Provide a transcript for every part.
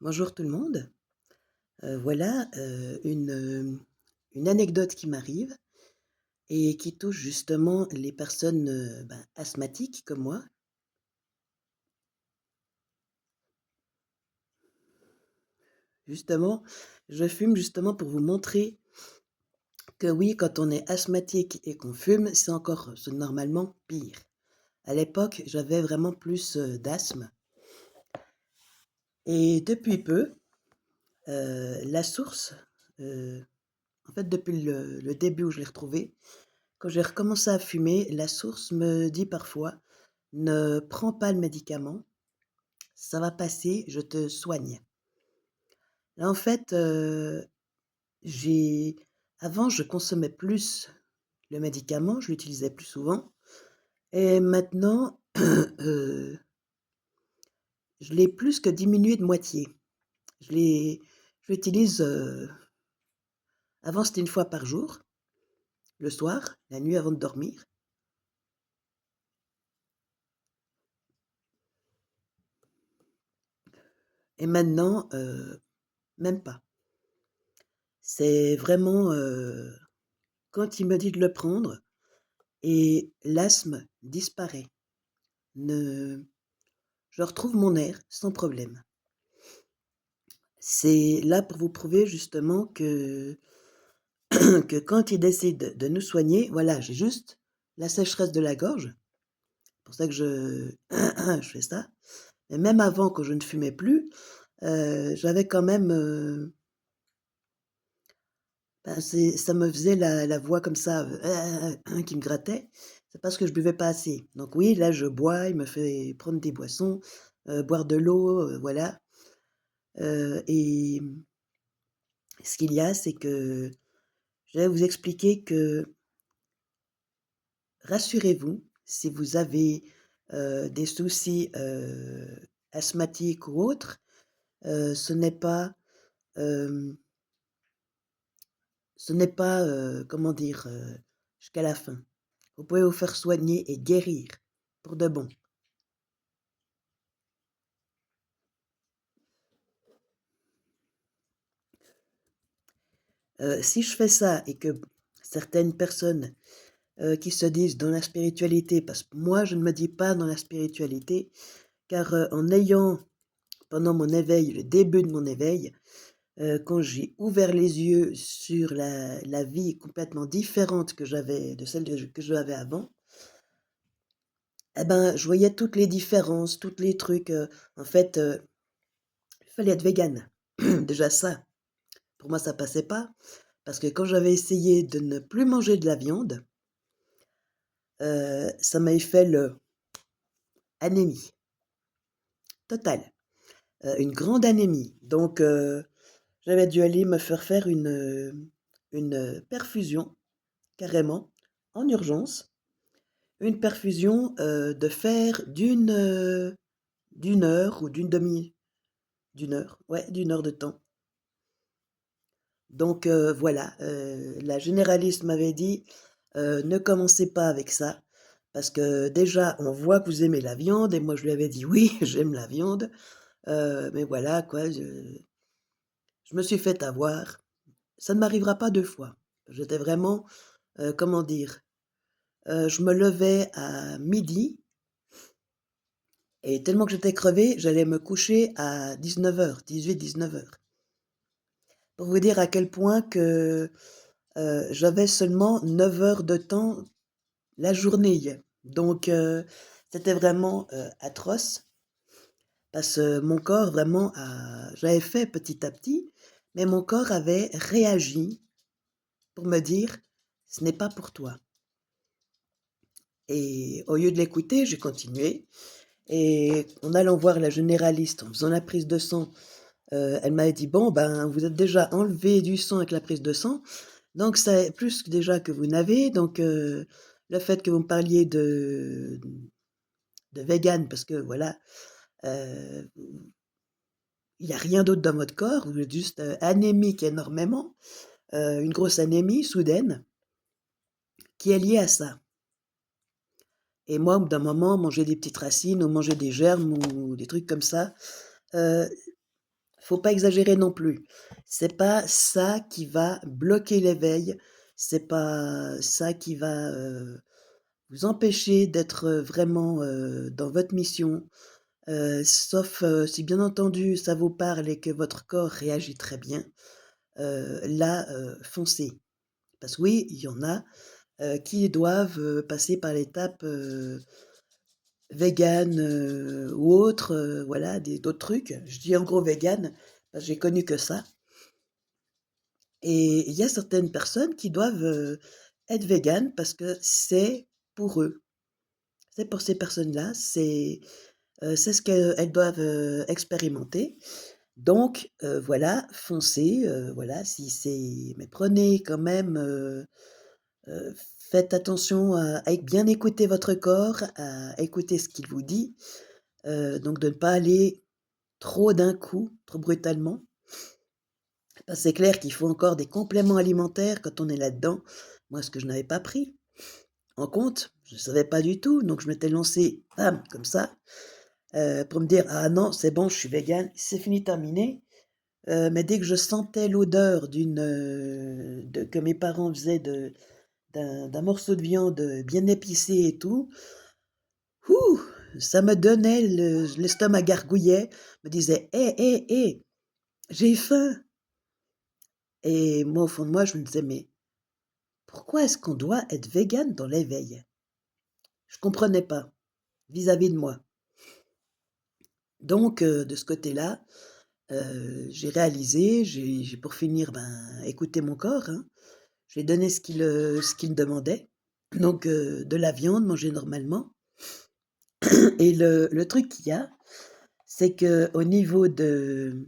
Bonjour tout le monde. Voilà, une anecdote qui m'arrive et qui touche justement les personnes, asthmatiques comme moi. Justement, je fume justement pour vous montrer que oui, quand on est asthmatique et qu'on fume, c'est normalement pire. À l'époque, j'avais vraiment plus, d'asthme et depuis peu, la source, heu, en fait depuis le début où je l'ai retrouvée, quand j'ai recommencé à fumer, la source me dit parfois: «Ne prends pas le médicament, ça va passer, je te soigne». Là, en fait, j'ai avant, je consommais plus le médicament, je l'utilisais plus souvent et maintenant, je l'ai plus que diminué de moitié. Je l'ai je l'utilise, avant, c'était une fois par jour, le soir, la nuit avant de dormir et maintenant, même pas. C'est vraiment, quand il me dit de le prendre et l'asthme disparaît. Ne Je retrouve mon air sans problème. C'est là pour vous prouver justement que que quand il décide de nous soigner, voilà, j'ai juste la sécheresse de la gorge, pour ça que je je fais ça. Mais même avant, quand je ne fumais plus, j'avais quand même, ça me faisait la voix comme ça, qui me grattait. C'est parce que je buvais pas assez. Donc oui, là, je bois, il me fait prendre des boissons, boire de l'eau, voilà, et ce qu'il y a, c'est que je vais vous expliquer que rassurez-vous, si vous avez, des soucis, asthmatiques ou autres, ce n'est pas, hem, comment dire? Jusqu'à la fin. Vous pouvez vous faire soigner et guérir pour de bon. Si je fais ça et que certaines personnes, qui se disent dans la spiritualité, parce que moi je ne me dis pas dans la spiritualité, car, en ayant pendant mon éveil, le début de mon éveil, quand j'ai ouvert les yeux sur la vie complètement différente que j'avais de celle que j'avais avant, et ben, je voyais toutes les différences, toutes les trucs, en fait, il fallait être végane. Déjà ça, pour moi ça passait pas, parce que quand j'avais essayé de ne plus manger de la viande, ça m'avait fait l'anémie totale, une grande anémie. Donc j'avais dû aller me faire une perfusion carrément en urgence. Une perfusion, de fer d'une heure ou d'une heure, ouais, d'une heure de temps. Donc voilà, la généraliste m'avait dit: «Ne commencez pas avec ça, parce que déjà on voit que vous aimez la viande» et moi je lui avais dit: «Oui, j'aime la viande, mais voilà quoi, je me suis fait avoir. Ça ne m'arrivera pas 2 fois». J'étais vraiment, comment dire? Je me levais à midi. Et tellement que j'étais crevée, j'allais me coucher à 19:00, 18-19:00. Pour vous dire à quel point que, j'avais seulement 9 heures de temps la journée. Donc c'était vraiment, atroce parce que mon corps vraiment j'avais fait petit à petit, mais mon corps avait réagi pour me dire: «Ce n'est pas pour toi» et au lieu de l'écouter, j'ai continué et en allant voir la généraliste, en faisant la prise de sang. Elle m'avait dit: «Bon, ben, vous êtes déjà enlevé du sang avec la prise de sang, donc c'est plus que déjà que vous n'avez, donc le fait que vous me parliez de végan parce que voilà, heu, il y a rien d'autre dans votre corps, vous êtes juste, anémique énormément, une grosse anémie soudaine qui est liée à ça» et moi, au bout d'un moment, manger des petites racines ou manger des germes ou des trucs comme ça, heu, faut pas exagérer non plus. C'est pas ça qui va bloquer l'éveil, c'est pas ça qui va, vous empêcher d'être, vraiment, dans votre mission, sauf, si bien entendu ça vous parle et que votre corps réagit très bien, là, foncez. Parce que oui, il y en a, qui doivent, passer par l'étape, végane, ou autre, voilà, des d'autres trucs. Je dis en gros végane, parce que j'ai connu que ça et il y a certaines personnes qui doivent, être véganes parce que c'est pour eux. C'est pour ces personnes-là, c'est ce qu'elles doivent, expérimenter. Donc voilà, foncez, voilà, si c'est mais prenez quand même, faites attention à bien écouter votre corps, à écouter ce qu'il vous dit, donc de ne pas aller trop d'un coup, trop brutalement. Parce c'est clair qu'il faut encore des compléments alimentaires quand on est là-dedans. Moi, ce que je n'avais pas pris en compte, je ne savais pas du tout, donc je m'étais lancée, bam, comme ça, pour me dire: «Ah non, c'est bon, je suis végane, c'est fini, terminé». Mais dès que je sentais l'odeur de que mes parents faisaient d'un morceau de viande, bien épicé et tout, ouh! Ça me donnait l'estomac gargouillait, me disait: «Hé, hé, hé, j'ai faim!» Et moi, au fond de moi, je me disais: «Mais pourquoi est-ce qu'on doit être végane dans l'éveil?» Je comprenais pas, vis-à-vis de moi. Donc de ce côté-là, j'ai réalisé, j'ai pour finir, ben, écouté mon corps, hein. Je lui ai donné ce qu'il me demandait, donc de la viande, manger normalement et le truc qu'il y a, c'est qu'au niveau de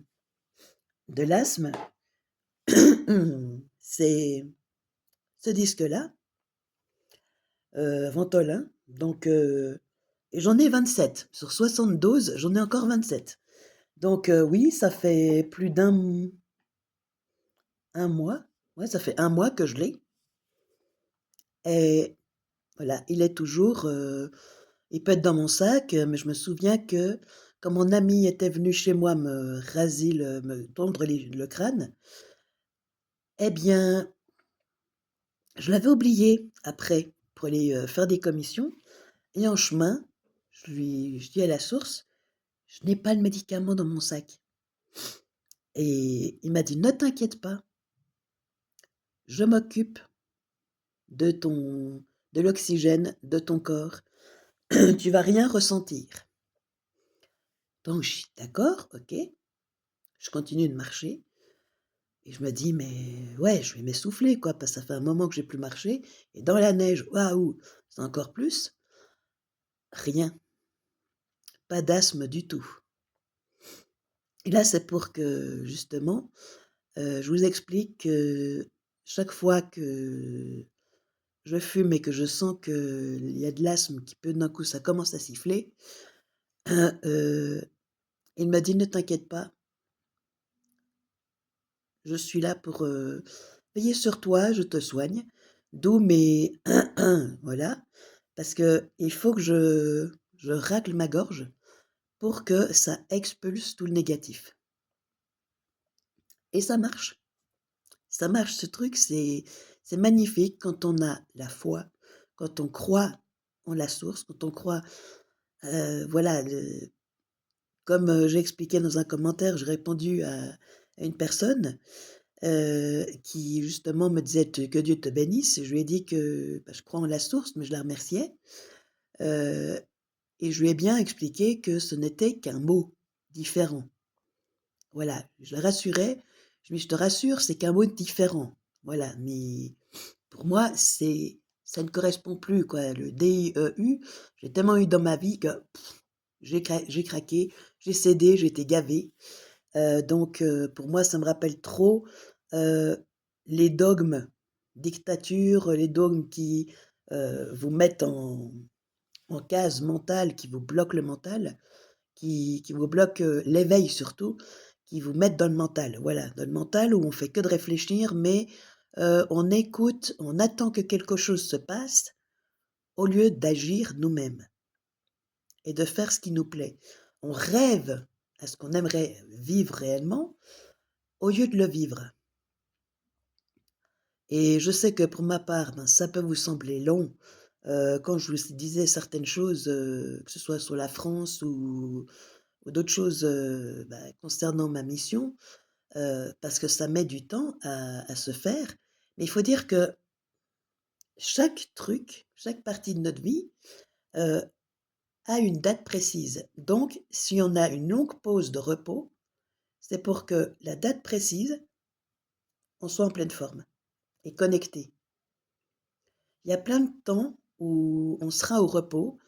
l'asthme, c'est ce disque-là, Ventolin, donc et j'en ai 27. Sur 72, j'en ai encore 27. Donc oui, ça fait plus un mois. Ouais, ça fait un mois que je l'ai et voilà, il est toujours, il peut être dans mon sac, mais je me souviens que quand mon ami était venu chez moi me tondre le crâne, eh bien, je l'avais oublié après pour aller, faire des commissions et en chemin, je dis à la source: «Je n'ai pas le médicament dans mon sac» et il m'a dit: «Ne t'inquiète pas, je m'occupe de ton de l'oxygène de ton corps, tu vas rien ressentir». Donc je dis: «D'accord, OK». Je continue de marcher et je me dis: «Mais ouais, je vais m'essouffler quoi, parce que ça fait un moment que j'ai plus marché et dans la neige, waouh, c'est encore plus». Rien, pas d'asthme du tout et là, c'est pour que justement, je vous explique que chaque fois que je fume et que je sens qu'il y a de l'asthme qui peut d'un coup ça commence à siffler, heu, il m'a dit: «Ne t'inquiète pas, je suis là pour, veiller sur toi, je te soigne». D'où mes voilà, parce qu'il faut que je racle ma gorge pour que ça expulse tout le négatif et ça marche. Ça marche ce truc, c'est magnifique quand on a la foi, quand on croit en la source, quand on croit, voilà, le comme, j'ai expliqué dans un commentaire, j'ai répondu à une personne, qui justement me disait: «Que Dieu te bénisse». Je lui ai dit que, bah, je crois en la source, mais je la remerciais, heu et je lui ai bien expliqué que ce n'était qu'un mot différent. Voilà, je la rassurais, je lui ai dit: «Je te rassure, c'est qu'un mot différent». Voilà, mais pour moi, ça ne correspond plus quoi, le DIEU, j'ai tellement eu dans ma vie que j'ai craqué, j'ai cédé, j'ai été gavée, donc pour moi, ça me rappelle trop, heu, les dogmes dictature, les dogmes qui, vous mettent en case mentale, qui vous bloquent le mental, qui vous bloquent, l'éveil surtout, qui vous mettent dans le mental. Voilà, dans le mental où on fait que de réfléchir, mais on écoute, on attend que quelque chose se passe au lieu d'agir nous-mêmes et de faire ce qui nous plaît. On rêve à ce qu'on aimerait vivre réellement, au lieu de le vivre. Et je sais que pour ma part, ben, ça peut vous sembler long, quand je vous disais certaines choses, que ce soit sur la France ou d'autres choses, bah, concernant ma mission, parce que ça met du temps à se faire. Mais il faut dire que chaque truc, chaque partie de notre vie, heu, a une date précise. Donc si on a une longue pause de repos, c'est pour que la date précise, on soit en pleine forme et connecté. Il y a plein de temps où on sera au repos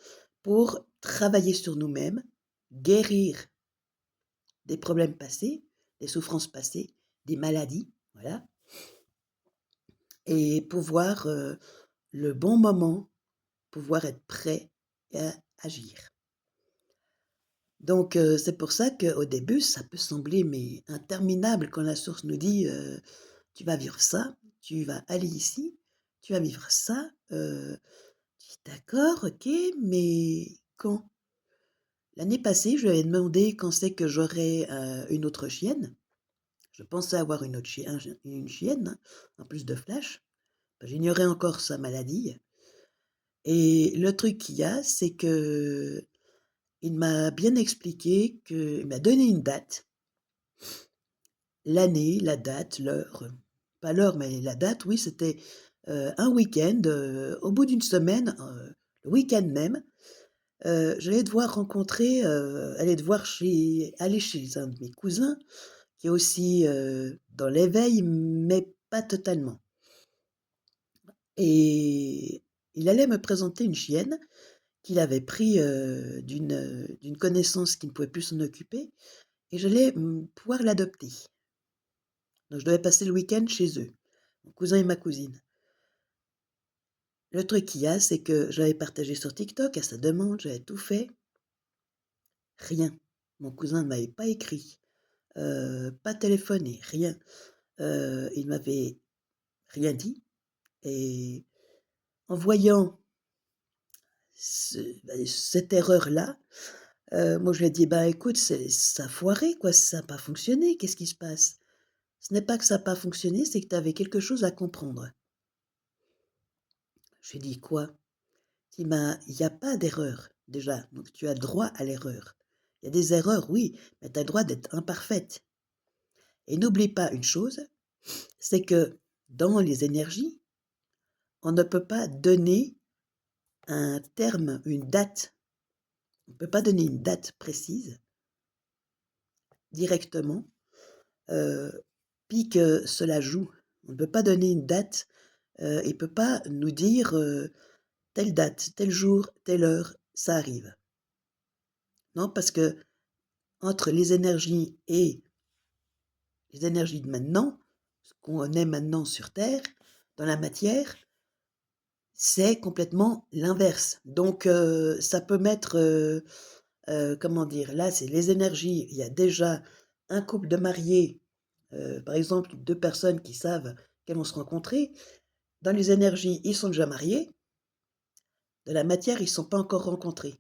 pour travailler sur nous-mêmes, guérir des problèmes passés, des souffrances passées, des maladies, voilà, et pouvoir, le bon moment, pouvoir être prêt à agir. Donc c'est pour ça qu'au début, ça peut sembler mais interminable quand la source nous dit, «Tu vas vivre ça, tu vas aller ici, tu vas vivre ça», je dis: «D'accord, OK, mais quand?» L'année passée, je lui avais demandé quand c'est que j'aurais, une autre chienne. Je pensais avoir une autre une chienne, hein, en plus de Flash. Bah, j'ignorais encore sa maladie et le truc qu'il y a, c'est qu'il m'a bien expliqué qu'il m'a donné une date, l'année, la date, l'heure, pas l'heure, mais la date, oui, c'était, un week-end, au bout d'une semaine, le week-end même, j'allais devoir rencontrer, aller chez un de mes cousins qui est aussi, dans l'éveil, mais pas totalement. Et il allait me présenter une chienne qu'il avait pris, d'une connaissance qui ne pouvait plus s'en occuper et j'allais, pouvoir l'adopter. Donc je devais passer le week-end chez eux, mon cousin et ma cousine. Le truc qu'il y a, c'est que j'avais partagé sur TikTok à sa demande, j'avais tout fait, rien. Mon cousin ne m'avait pas écrit, pas téléphoné, rien. Il m'avait rien dit et en voyant cette erreur-là, moi je lui ai dit: «Bah, écoute, ça a foiré quoi, ça a pas fonctionné, qu'est-ce qui se passe? Ce n'est pas que ça a pas fonctionné, c'est que tu avais quelque chose à comprendre». Je lui ai dit: «Quoi?» Il m'a «Il y a pas d'erreur, déjà, donc tu as droit à l'erreur. Il y a des erreurs, oui, mais tu as le droit d'être imparfaite et n'oublie pas une chose, c'est que dans les énergies, on ne peut pas donner un terme, une date. On ne peut pas donner une date précise directement, heu, puis que cela joue. On ne peut pas donner une date, il peut pas nous dire, telle date, tel jour, telle heure, ça arrive. Non, parce que entre les énergies et les énergies de maintenant, ce qu'on est maintenant sur terre, dans la matière, c'est complètement l'inverse. Donc ça peut mettre, comment dire? Là, c'est les énergies. Il y a déjà un couple de mariés, par exemple 2 personnes qui savent qu'elles vont se rencontrer. Dans les énergies, ils sont déjà mariés. Dans la matière, ils ne sont pas encore rencontrés.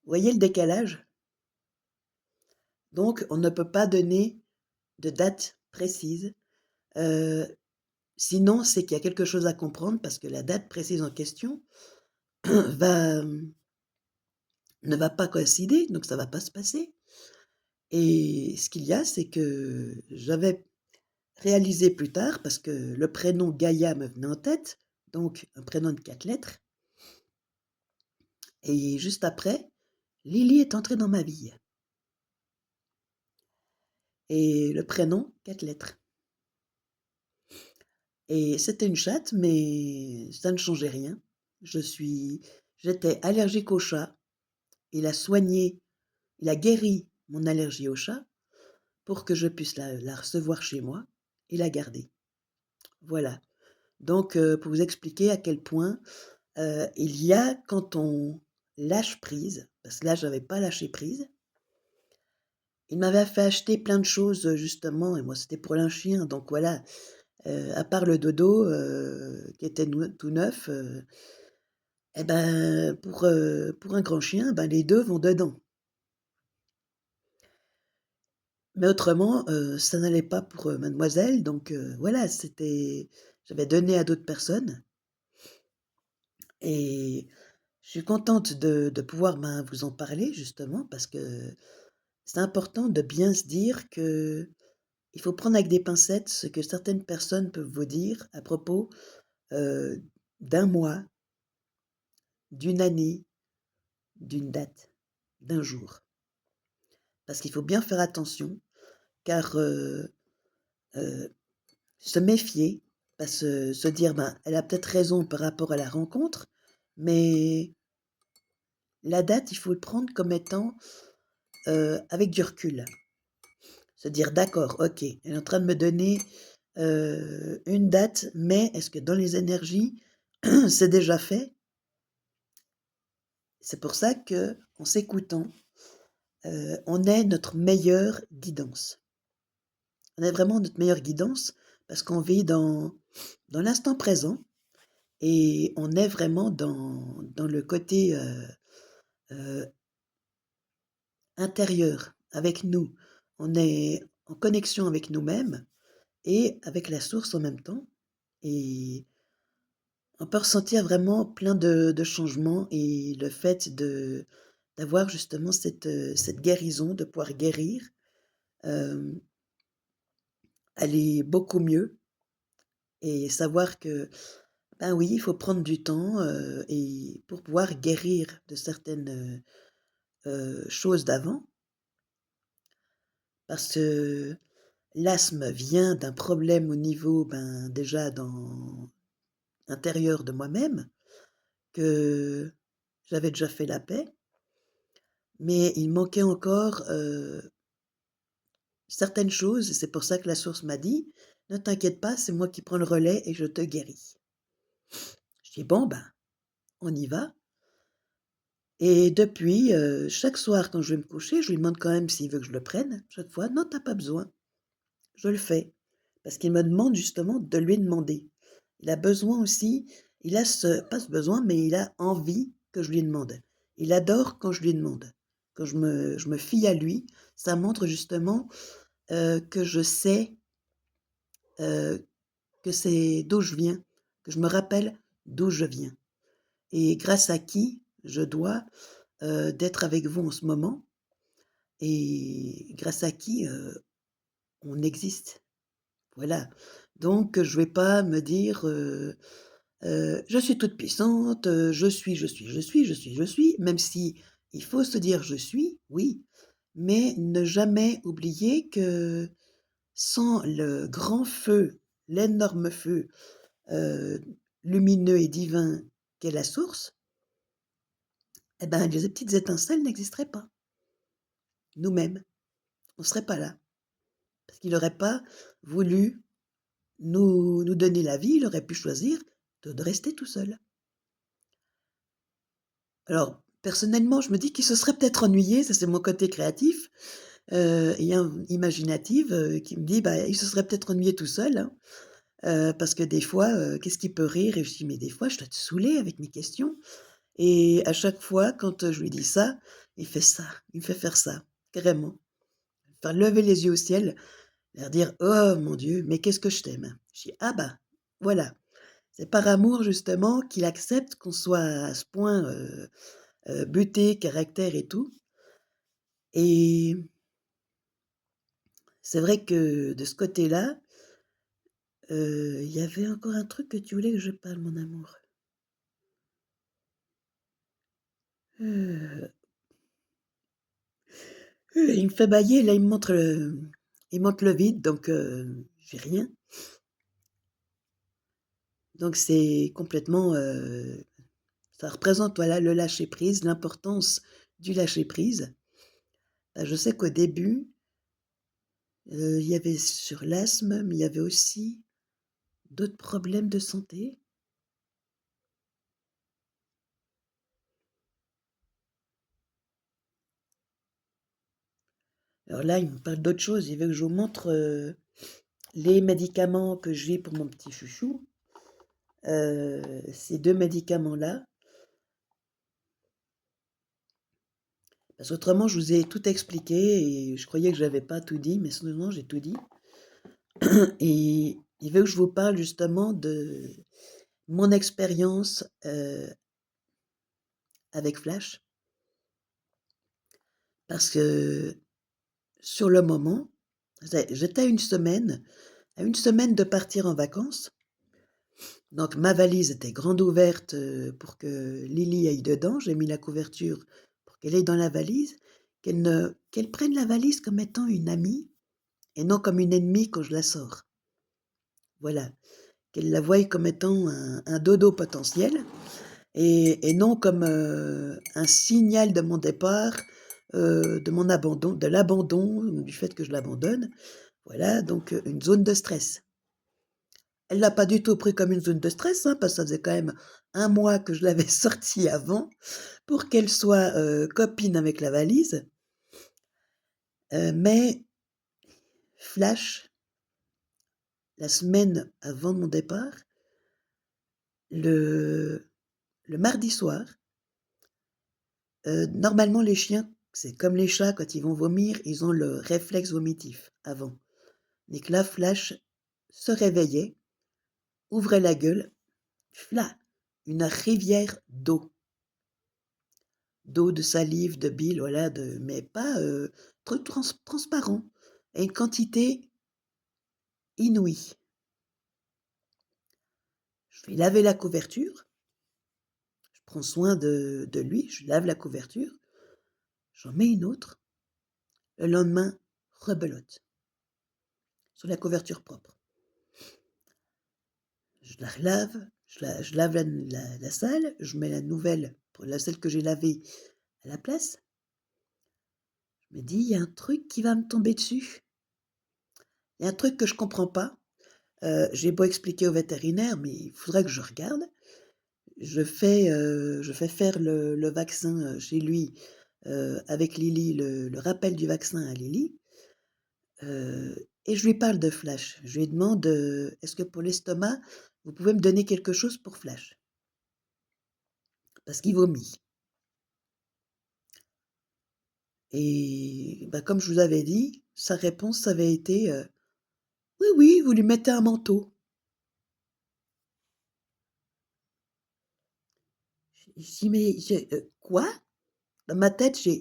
Vous voyez le décalage? Donc on ne peut pas donner de date précise, heu, sinon c'est qu'il y a quelque chose à comprendre parce que la date précise en question va, ne va pas coïncider, donc ça va pas se passer et ce qu'il y a, c'est que j'avais réalisé plus tard, parce que le prénom Gaïa me venait en tête, donc un prénom de 4 lettres et juste après, Lily est entrée dans ma vie et le prénom, 4 lettres et c'était une chatte, mais ça ne changeait rien. J'étais allergique aux chats. Il a soigné, il a guéri mon allergie aux chats pour que je puisse la recevoir chez moi et la garder. Voilà. Donc pour vous expliquer à quel point, il y a quand on lâche prise, parce que là j'avais pas lâché prise. Il m'avait fait acheter plein de choses, justement et moi c'était pour un chien donc voilà, à part le dodo, qui était tout neuf, et ben, pour un grand chien, ben, les 2 vont dedans. Mais autrement, ça n'allait pas pour, mademoiselle donc voilà, j'avais donné à d'autres personnes et je suis contente de pouvoir, ben, vous en parler justement parce que c'est important de bien se dire que il faut prendre avec des pincettes ce que certaines personnes peuvent vous dire à propos, heu, d'un mois, d'une année, d'une date, d'un jour. Parce qu'il faut bien faire attention car, heu, se méfier, pas se dire: «Ben, elle a peut-être raison par rapport à la rencontre», mais la date, il faut le prendre comme étant, avec du recul. Se dire: «D'accord, OK, elle est en train de me donner, une date, mais est-ce que dans les énergies, c'est déjà fait?» C'est pour ça qu'en s'écoutant, on est notre meilleure guidance. On est vraiment notre meilleure guidance parce qu'on vit dans l'instant présent et on est vraiment dans le côté, heu, intérieur, avec nous. On est en connexion avec nous-mêmes et avec la source en même temps et on peut ressentir vraiment plein de changements et le fait d'avoir justement cette guérison, de pouvoir guérir, hem, aller beaucoup mieux et savoir que, ben oui, il faut prendre du temps, et pour pouvoir guérir de certaines, choses d'avant. Parce que l'asthme vient d'un problème au niveau, ben, déjà dans intérieur de moi-même, que j'avais déjà fait la paix, mais il manquait encore, certaines choses et c'est pour ça que la source m'a dit: «Ne t'inquiète pas, c'est moi qui prends le relais et je te guéris». Je dis: «Bon, ben, on y va» et depuis, chaque soir quand je vais me coucher, je lui demande quand même s'il veut que je le prenne. Chaque fois: «Non, tu as pas besoin». Je le fais parce qu'il me demande justement de lui demander. Il a besoin aussi, il a ce pas ce besoin, mais il a envie que je lui demande. Il adore quand je lui demande. Quand je me fie à lui, ça montre justement, que je sais, heu, que c'est d'où je viens, que je me rappelle d'où je viens et grâce à qui je dois, d'être avec vous en ce moment et grâce à qui, on existe. Voilà. Donc je vais pas me dire, «Je suis toute puissante, je suis», même si il faut se dire: «Je suis», oui, mais ne jamais oublier que sans le grand feu, l'énorme feu, heu, lumineux et divin qu'est la source, et ben, les petites étincelles n'existeraient pas. Nous-mêmes, on serait pas là. Parce qu'il aurait pas voulu nous donner la vie, il aurait pu choisir de rester tout seul. Alors, personnellement, je me dis qu'il se serait peut-être ennuyé, ça c'est mon côté créatif, et imaginative, qui me dit: «Bah, il se serait peut-être ennuyé tout seul, hein». Parce que des fois, qu'est-ce qu'il peut rire? Et je dis: «Mais des fois, je dois te saouler avec mes questions» et à chaque fois, quand, je lui dis ça, il fait ça, il me fait faire ça, carrément. Enfin, lever les yeux au ciel, leur dire: «Oh mon Dieu, mais qu'est-ce que je t'aime!» Je dis: «Ah bah, voilà». C'est par amour justement qu'il accepte qu'on soit à ce point, buté, caractère et tout et c'est vrai que de ce côté-là, il y avait encore un truc que tu voulais que je parle, mon amour. Heu, il me fait bâiller, là, il me montre le vide donc j'ai rien. Donc c'est complètement, ça représente, voilà, le lâcher prise, l'importance du lâcher prise. Je sais qu'au début, il y avait sur l'asthme, mais il y avait aussi d'autres problèmes de santé. Alors là, il me parle d'autre chose, il veut que je vous montre, les médicaments que j'ai pour mon petit chouchou. Ces 2 médicaments-là, Parce qu'autrement, je vous ai tout expliqué et je croyais que j'avais pas tout dit, mais non, j'ai tout dit. Et il veut que je vous parle justement de mon expérience, avec Flash. Parce que sur le moment, j'étais à une semaine de partir en vacances. Donc ma valise était grande ouverte, pour que Lily aille dedans. J'ai mis la couverture pour qu'elle aille dans la valise, qu'elle prenne la valise comme étant une amie et non comme une ennemie quand je la sors. Voilà, qu'elle la voie comme étant un dodo potentiel et non comme, un signal de mon départ, de mon abandon de l'abandon, du fait que je l'abandonne. Voilà, donc une zone de stress. Elle l'a pas du tout pris comme une zone de stress, hein, parce que ça faisait quand même 1 mois que je l'avais sortie avant pour qu'elle soit, copine avec la valise. Mais flash, la semaine avant mon départ, le le mardi soir, normalement les chiens, c'est comme les chats quand ils vont vomir, ils ont le réflexe vomitif avant. Mais que là, flash se réveillait, ouvrait la gueule, fla, une rivière d'eau, de salive, de bile, voilà, mais pas, truc transparent et une quantité inouïe. Je vais laver la couverture, je prends soin de lui, je lave la couverture, j'en mets une autre, le lendemain, rebelote, sur la couverture propre. Je la relave, je lave la salle, je mets la nouvelle, pour celle que j'ai lavée, à la place. Je me dis: «Il y a un truc qui va me tomber dessus. Il y a un truc que je comprends pas». J'ai beau expliquer au vétérinaire, mais il faudrait que je regarde. Je fais faire le vaccin, chez lui, avec Lily, le rappel du vaccin à Lily, et je lui parle de Flash. Je lui demande, «Est-ce que pour l'estomac, vous pouvez me donner quelque chose pour Flash?» Parce qu'il vomit et bah, comme je vous avais dit, sa réponse, ça avait été, «Oui, oui, vous lui mettez un manteau». Je dis: «Mais quoi?» Dans ma tête, je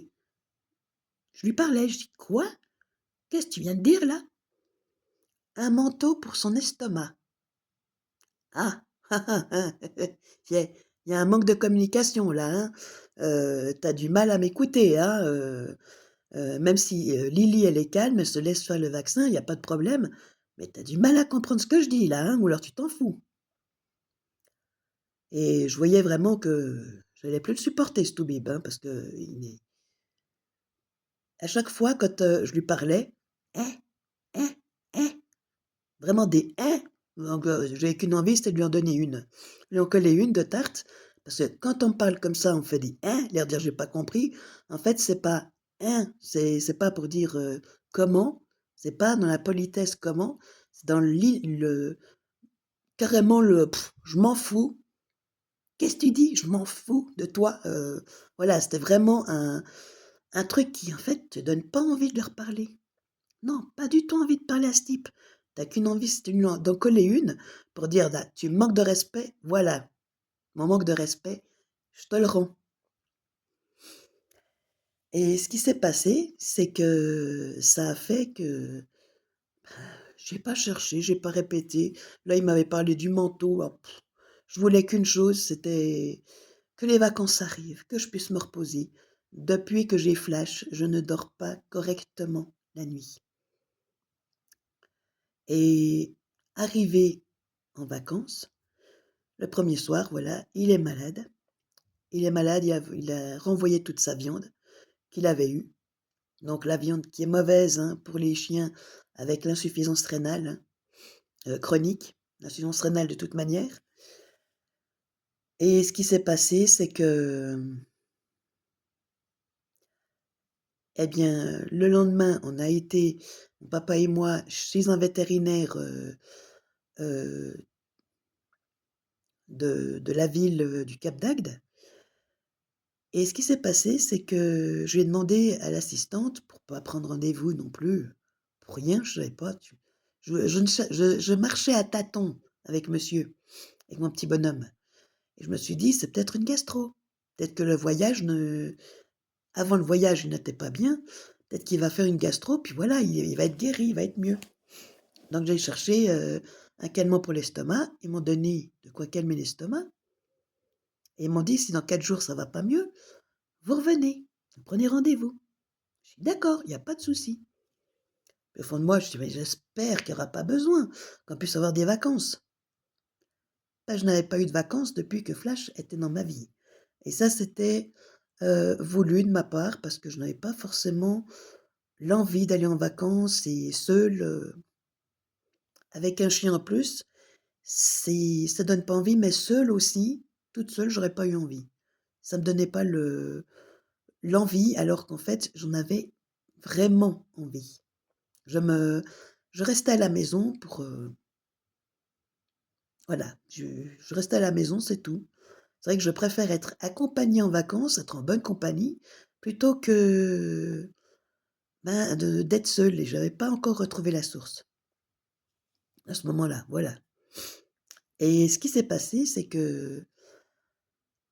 lui parlais, je dis: «Quoi? Qu'est-ce que tu viens de dire là?» «Un manteau pour son estomac». Ah! Il y a il y a un manque de communication là, hein. Tu du mal à m'écouter, hein, même si, Lily elle est calme, elle se laisse faire le vaccin, il y a pas de problème, mais t'as du mal à comprendre ce que je dis là, hein, ou alors tu t'en fous et je voyais vraiment que j'allais plus le supporter ce toubib, hein, parce qu'il est à chaque fois quand, je lui parlais: «Hein, hein, hein». Vraiment des «hein», donc j'avais qu'une envie, c'était de lui en donner une. Lui en coller une de tarte, parce que quand on me parle comme ça, on fait des «hein», l'air de dire: «J'ai pas compris». En fait, c'est pas «hein», c'est pas pour dire, comment, c'est pas dans la politesse comment, c'est dans le carrément le: «Je m'en fous. Qu'est-ce que tu dis? Je m'en fous de toi», voilà, c'était vraiment un truc qui, en fait, te donne pas envie de leur parler. Non, pas du tout envie de parler à ce type. Tu qu'une envie, c'est d'en coller une pour dire: «Bah, tu me manques de respect, voilà, mon manque de respect, je te le rends». Et ce qui s'est passé, c'est que ça a fait que j'ai pas cherché, j'ai pas répété. Là, il m'avait parlé du manteau, je voulais qu'une chose, c'était que les vacances arrivent, que je puisse me reposer. Depuis que j'ai Flash, je ne dors pas correctement la nuit et arrivé en vacances, le premier soir, voilà, il est malade. Il est malade, il a renvoyé toute sa viande qu'il avait eue. Donc la viande qui est mauvaise, hein, pour les chiens avec l'insuffisance rénale, hein, chronique, l'insuffisance rénale de toute manière. Et ce qui s'est passé, c'est que, eh bien, le lendemain, on a été, mon papa et moi, chez un vétérinaire, heu, de la ville, du Cap d'Agde Et ce qui s'est passé, c'est que je lui ai demandé à l'assistante, pour pas prendre rendez-vous non plus, pour rien, je savais pas, je ne sa je marchais à tâtons avec monsieur, avec mon petit bonhomme et je me suis dit: «C'est peut-être une gastro. Peut-être que le voyage ne avant le voyage, il n'était pas bien, peut-être qu'il va faire une gastro, puis voilà, il va être guéri, il va être mieux». Donc j'ai cherché, un calmant pour l'estomac, ils m'ont donné de quoi calmer l'estomac et ils m'ont dit: «Si dans 4 jours ça va pas mieux, vous revenez, vous prenez rendez-vous». Je dis: «D'accord, il y a pas de souci». Au fond de moi, je dis: «Mais j'espère qu'il y aura pas besoin, qu'on puisse avoir des vacances». Bah, je n'avais pas eu de vacances depuis que Flash était dans ma vie et ça, c'était, voulu de ma part parce que je n'avais pas forcément l'envie d'aller en vacances et seule, avec un chien en plus, ça donne pas envie, mais seule aussi, toute seule, j'aurais pas eu envie. Ça me donnait pas l'envie alors qu'en fait, j'en avais vraiment envie. Je me je restais à la maison pour, voilà, je restais à la maison, c'est tout. C'est vrai que je préfère être accompagnée en vacances, être en bonne compagnie, plutôt que, ben, d'être seule et j'avais pas encore retrouvé la source, à ce moment-là, voilà. Et ce qui s'est passé, c'est que,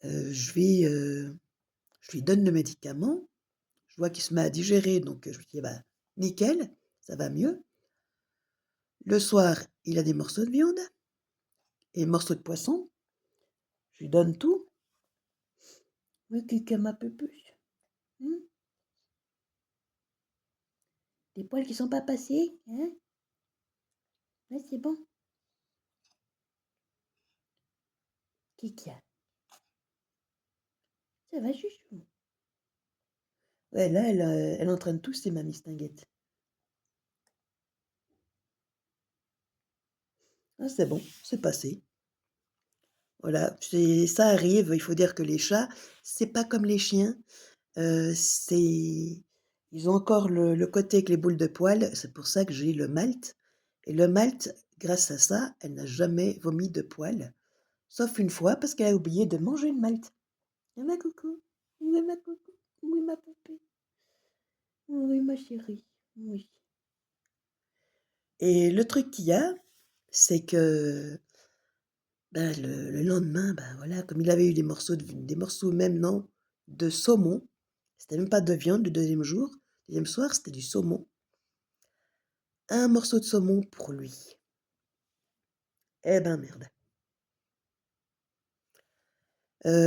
je lui donne le médicament, je vois qu'il se met à digérer donc je me dis: «Bah, nickel, ça va mieux». Le soir, il a des morceaux de viande et morceaux de poisson, je lui donne tout. «Oui, Kika, ma pupuche, mmh, des poils qui sont pas passés, hein? Ouais, c'est bon. Kika, ça va chouchou?» Ouais, là, elle entraîne tous ses mamies stinguettes. Ah, c'est bon, c'est passé. Voilà, c'est ça arrive, il faut dire que les chats, c'est pas comme les chiens, c'est ils ont encore le côté avec les boules de poils, c'est pour ça que j'ai le Malte et le Malte, grâce à ça, elle n'a jamais vomi de poils, sauf une fois parce qu'elle a oublié de manger le Malte. «Ah ma coucou, oui ma coucou, oui ma poupée, oui ma chérie, oui». Et le truc qu'il y a, c'est que, bah, le lendemain, bah, voilà, comme il avait eu des morceaux même, non, de saumon, c'était même pas de viande le deuxième jour, deuxième soir, c'était du saumon. Un morceau de saumon pour lui. Eh ben, merde.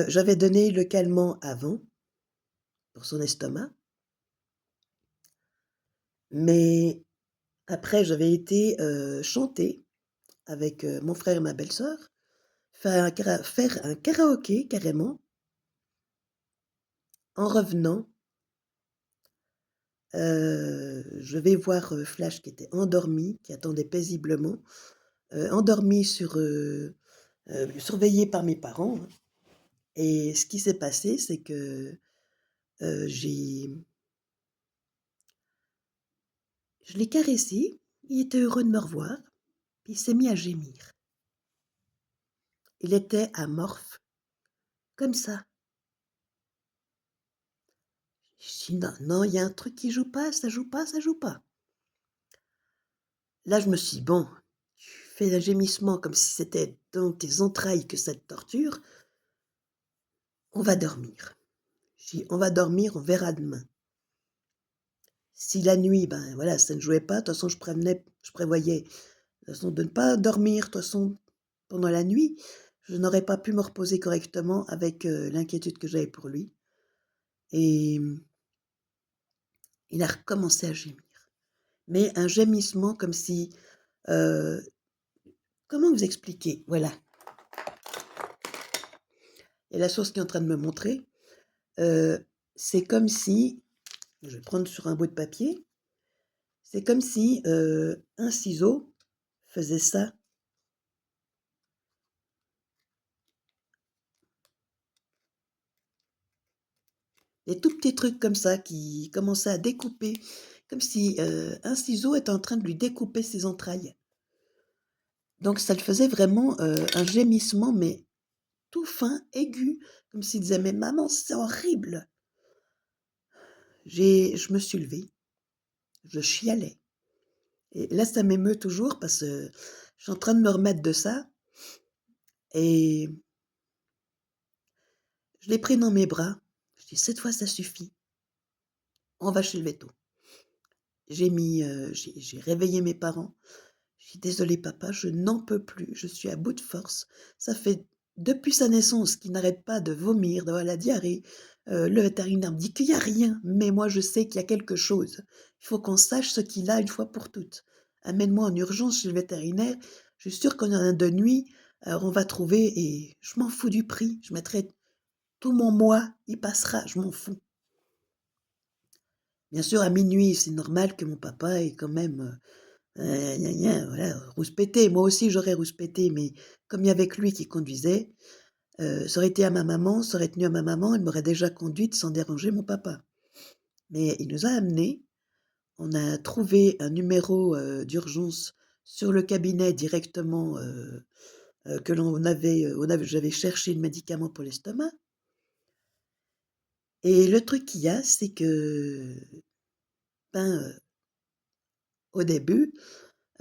J'avais donné le calmant avant, pour son estomac, mais après j'avais été, chanter avec, mon frère et ma belle-sœur, faire un karaoké carrément. En revenant, je vais voir, Flash qui était endormi, qui attendait paisiblement, endormi surveillé par mes parents, hein. Et ce qui s'est passé, c'est que, j'ai je l'ai caressé, il était heureux de me revoir, puis il s'est mis à gémir. Il était amorphe, comme ça. Je dis: «Non, non, il y a un truc qui joue pas, ça joue pas, ça joue pas». Là, je me suis dit: «Bon, tu fais un gémissement comme si c'était dans tes entrailles que ça te torture, on va dormir». Je dis: «On va dormir, on verra demain». Si la nuit, ben, voilà, ça ne jouait pas, de toute façon je prévoyais, de toute façon de ne pas dormir, de toute façon, pendant la nuit. Je n'aurais pas pu me reposer correctement avec, l'inquiétude que j'avais pour lui et il a recommencé à gémir. Mais un gémissement comme si, heu, comment vous expliquer? Voilà, il y a la source qui est en train de me montrer, c'est comme si je vais prendre sur un bout de papier, c'est comme si, un ciseau faisait ça. Des tout petits trucs comme ça qui commençaient à découper, comme si, un ciseau était en train de lui découper ses entrailles. Donc ça le faisait vraiment, un gémissement, mais tout fin, aigu, comme s'il disait: «Mais maman, c'est horrible!» Je me suis levée, je chialais et là, ça m'émeut toujours parce que je suis en train de me remettre de ça et je l'ai pris dans mes bras. Je dis: «Cette fois, ça suffit, on va chez le véto». J'ai réveillé mes parents. Je dis: «Désolée papa, je n'en peux plus, je suis à bout de force. Ça fait depuis sa naissance qu'il n'arrête pas de vomir, d'avoir la diarrhée. Le vétérinaire me dit qu'il y a rien, mais moi je sais qu'il y a quelque chose. Il faut qu'on sache ce qu'il a une fois pour toutes. Amène-moi en urgence chez le vétérinaire, je suis sûre qu'on en a de nuit, on va trouver et je m'en fous du prix, je mettrai tout mon mois, il passera, je m'en fous». Bien sûr à minuit, c'est normal que mon papa ait quand même, gna gna, voilà, rouspété. Moi aussi j'aurais rouspété, mais comme il y avait que lui qui conduisait, ça aurait été à ma maman, ça aurait tenu à ma maman, elle m'aurait déjà conduite sans déranger mon papa. Mais il nous a amenés, on a trouvé un numéro, d'urgence sur le cabinet directement, que l'on avait, j'avais cherché le médicament pour l'estomac et le truc qu'il y a, c'est que, ben, au début,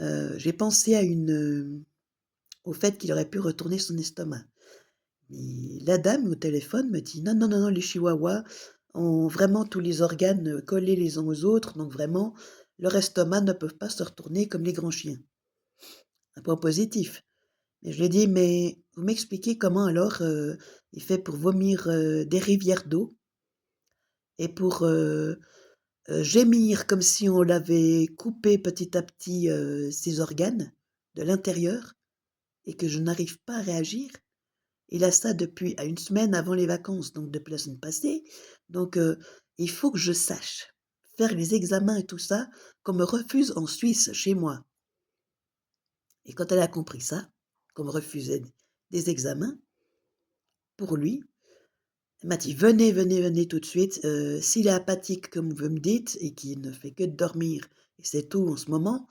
j'ai pensé au fait qu'il aurait pu retourner son estomac. Et la dame au téléphone me dit: «Non, non, non, non, les chihuahuas ont vraiment tous les organes, collés les uns aux autres, donc vraiment, leur estomac ne peuvent pas se retourner comme les grands chiens». Un point positif. Mais je lui ai dit: «Mais vous m'expliquez comment alors, il fait pour vomir, des rivières d'eau et pour, gémir comme si on l'avait coupé petit à petit, ses organes de l'intérieur et que je n'arrive pas à réagir?» Il a ça depuis à 1 semaine avant les vacances, donc depuis la semaine passée. Donc il faut que je sache faire les examens et tout ça, qu'on me refuse en Suisse, chez moi. Et quand elle a compris ça, qu'on me refusait des examens pour lui, elle m'a dit: «Venez, venez, venez tout de suite, s'il est apathique comme vous me dites et qu'il ne fait que dormir et c'est tout en ce moment,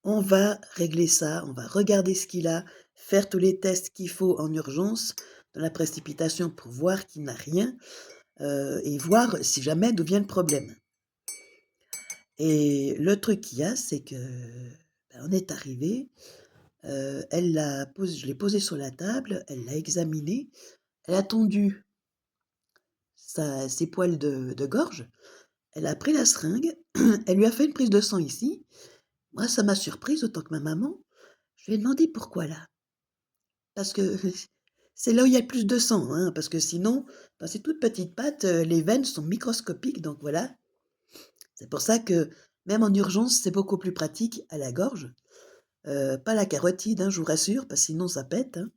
on va régler ça, on va regarder ce qu'il a, faire tous les tests qu'il faut en urgence, dans la précipitation pour voir qu'il n'a rien, et voir si jamais d'où vient le problème». Et le truc qu'il y a, c'est que, ben, on est arrivé, elle l'a posé je l'ai posé sur la table, elle l'a examiné, elle a tondu ses poils de gorge, elle a pris la seringue, elle lui a fait une prise de sang ici. Moi, ça m'a surprise autant que ma maman. Je lui ai demandé: «Pourquoi là?» Parce que c'est là où il y a le plus de sang, hein, parce que sinon, dans ces toutes petites pattes, les veines sont microscopiques, donc voilà. C'est pour ça que même en urgence, c'est beaucoup plus pratique à la gorge, pas la carotide, hein, je vous rassure, parce que sinon ça pète, hein.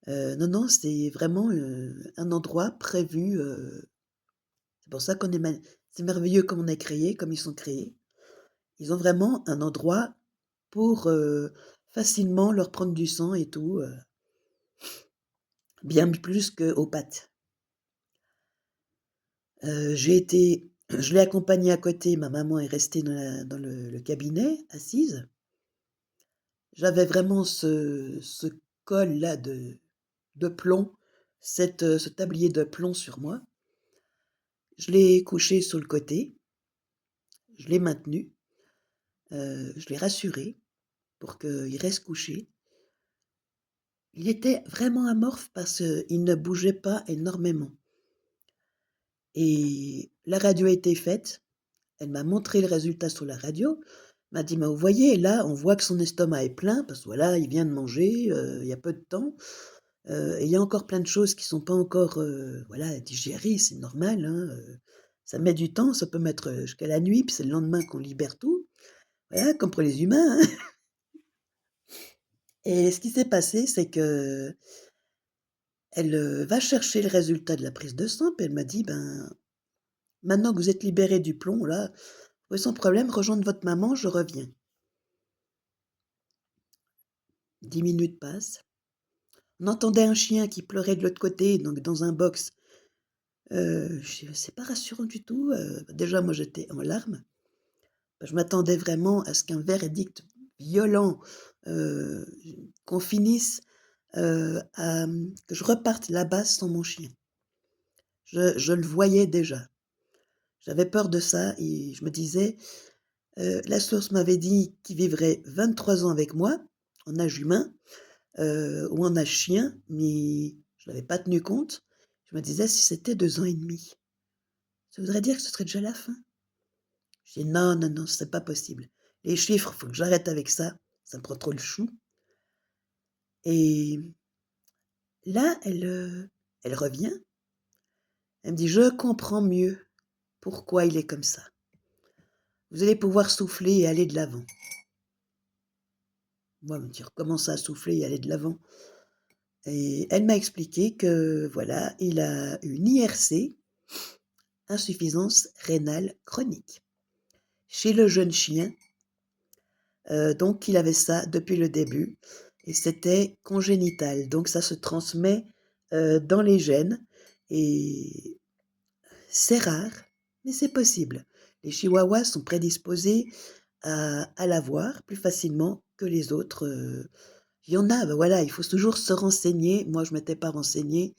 Non, non, c'est vraiment, un endroit prévu, c'est pour ça qu'on est c'est merveilleux comme on est créés, comme ils sont créés. Ils ont vraiment un endroit pour, facilement leur prendre du sang et tout, bien plus qu'aux pattes. Je l'ai accompagnée à côté, ma maman est restée dans le cabinet, assise. J'avais vraiment ce col-là de plomb, ce tablier de plomb sur moi. Je l'ai couché sur le côté, je l'ai maintenu, je l'ai rassuré pour qu'il reste couché. Il était vraiment amorphe parce qu'il ne bougeait pas énormément et la radio a été faite. Elle m'a montré le résultat sur la radio, m'a dit: «Mais vous voyez, là, on voit que son estomac est plein parce que voilà, il vient de manger, il y a peu de temps, et il y a encore plein de choses qui sont pas encore, voilà, digérées, c'est normal, hein, ça met du temps, ça peut mettre, jusqu'à la nuit, puis c'est le lendemain qu'on libère tout. Voilà, comme pour les humains, hein». Et ce qui s'est passé, c'est qu'elle, va chercher le résultat de la prise de sang, puis elle m'a dit: «Ben, maintenant que vous êtes libéré du plomb là, vous pouvez sans problème rejoindre votre maman, je reviens». 10 minutes passent. On entendait un chien qui pleurait de l'autre côté, donc dans un box. C'est pas rassurant du tout, déjà moi j'étais en larmes. Je m'attendais vraiment à ce qu'un verdict violent, qu'on finisse que je reparte là-bas sans mon chien. Je le voyais déjà. J'avais peur de ça et je me disais, la source m'avait dit qu'il vivrait 23 ans avec moi, en âge humain, ou en âge chien, mais je n'avais pas tenu compte. Je me disais: «Si c'était 2 ans et demi, ça voudrait dire que ce serait déjà la fin». J'ai dit: «Non, non, non, c'est pas possible. Les chiffres, faut que j'arrête avec ça, ça me prend trop le chou» et là, elle revient, elle me dit: «Je comprends mieux pourquoi il est comme ça. Vous allez pouvoir souffler et aller de l'avant». Moi, elle me dit: «Comment ça, souffler et aller de l'avant?» Et elle m'a expliqué que, voilà, il a une IRC, insuffisance rénale chronique. Chez le jeune chien, donc il avait ça depuis le début et c'était congénital, donc ça se transmet, dans les gènes et c'est rare, mais c'est possible. Les chihuahuas sont prédisposés à l'avoir plus facilement que les autres, il y en a, bah, voilà, il faut toujours se renseigner. Moi, je m'étais pas renseignée,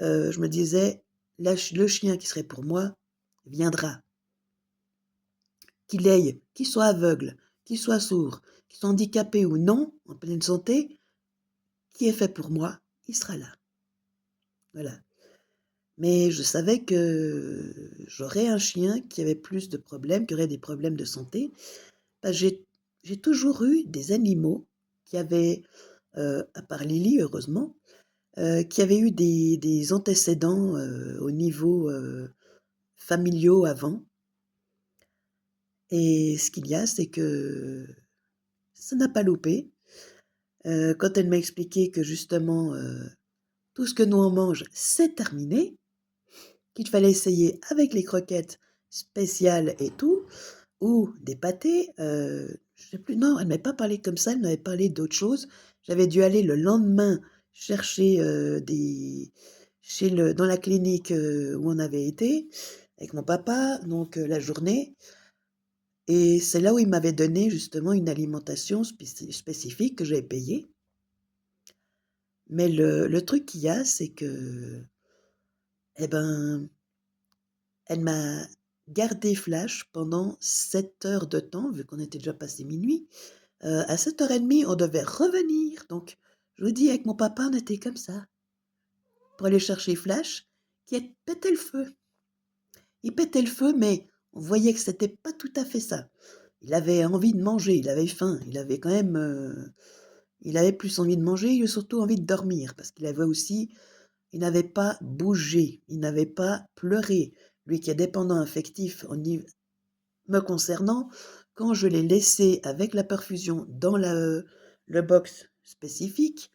je me disais: Le chien qui serait pour moi viendra». Qu'il soit aveugle, qu'il soit sourd, qu'il soit handicapé ou non, en pleine santé, qui est fait pour moi, il sera là. Voilà. Mais je savais que j'aurais un chien qui avait plus de problèmes, qui aurait des problèmes de santé. Bah, j'ai toujours eu des animaux qui avaient, à part Lily heureusement, qui avaient eu des antécédents, au niveau, familiaux avant et ce qu'il y a, c'est que ça n'a pas loupé. Quand elle m'a expliqué que justement, tout ce que nous on mange, c'est terminé, qu'il fallait essayer avec les croquettes spéciales et tout, ou des pâtés, je sais plus, non, elle m'avait pas parlé comme ça, elle m'avait parlé d'autre chose. J'avais dû aller le lendemain chercher, des chez le dans la clinique, où on avait été avec mon papa, donc la journée et c'est là où il m'avait donné justement une alimentation spécifique que j'avais payée. Mais le truc qu'il y a, c'est que, eh ben, elle m'a gardé flash pendant 7 heures de temps, vu qu'on était déjà passé minuit. À 7h30, on devait revenir. Donc, je vous dis, avec mon papa, on était comme ça, pour aller chercher Flash, qui pétait le feu. Il pétait le feu, mais on voyait que c'était pas tout à fait ça. Il avait envie de manger, il avait faim, il avait quand même, il avait plus envie de manger, il avait surtout envie de dormir, parce qu'il avait aussi il n'avait pas bougé, il n'avait pas pleuré. Lui qui est dépendant affectif me concernant, quand je l'ai laissé avec la perfusion dans le box spécifique,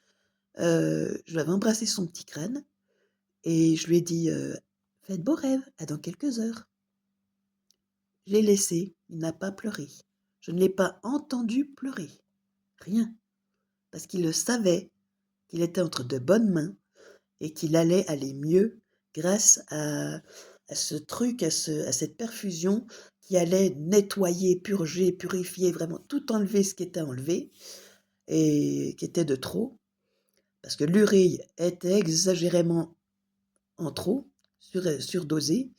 je lui avais embrassé son petit crâne et je lui ai dit, «Fais de beaux rêves, à dans quelques heures». Je l'ai laissé, il n'a pas pleuré. Je ne l'ai pas entendu pleurer, rien, parce qu'il le savait, qu'il était entre de bonnes mains et qu'il allait aller mieux grâce à ce truc, à cette perfusion qui allait nettoyer, purger, purifier, vraiment tout enlever ce qui était enlevé et qui était de trop. Parce que l'urée était exagérément en trop, surdosée,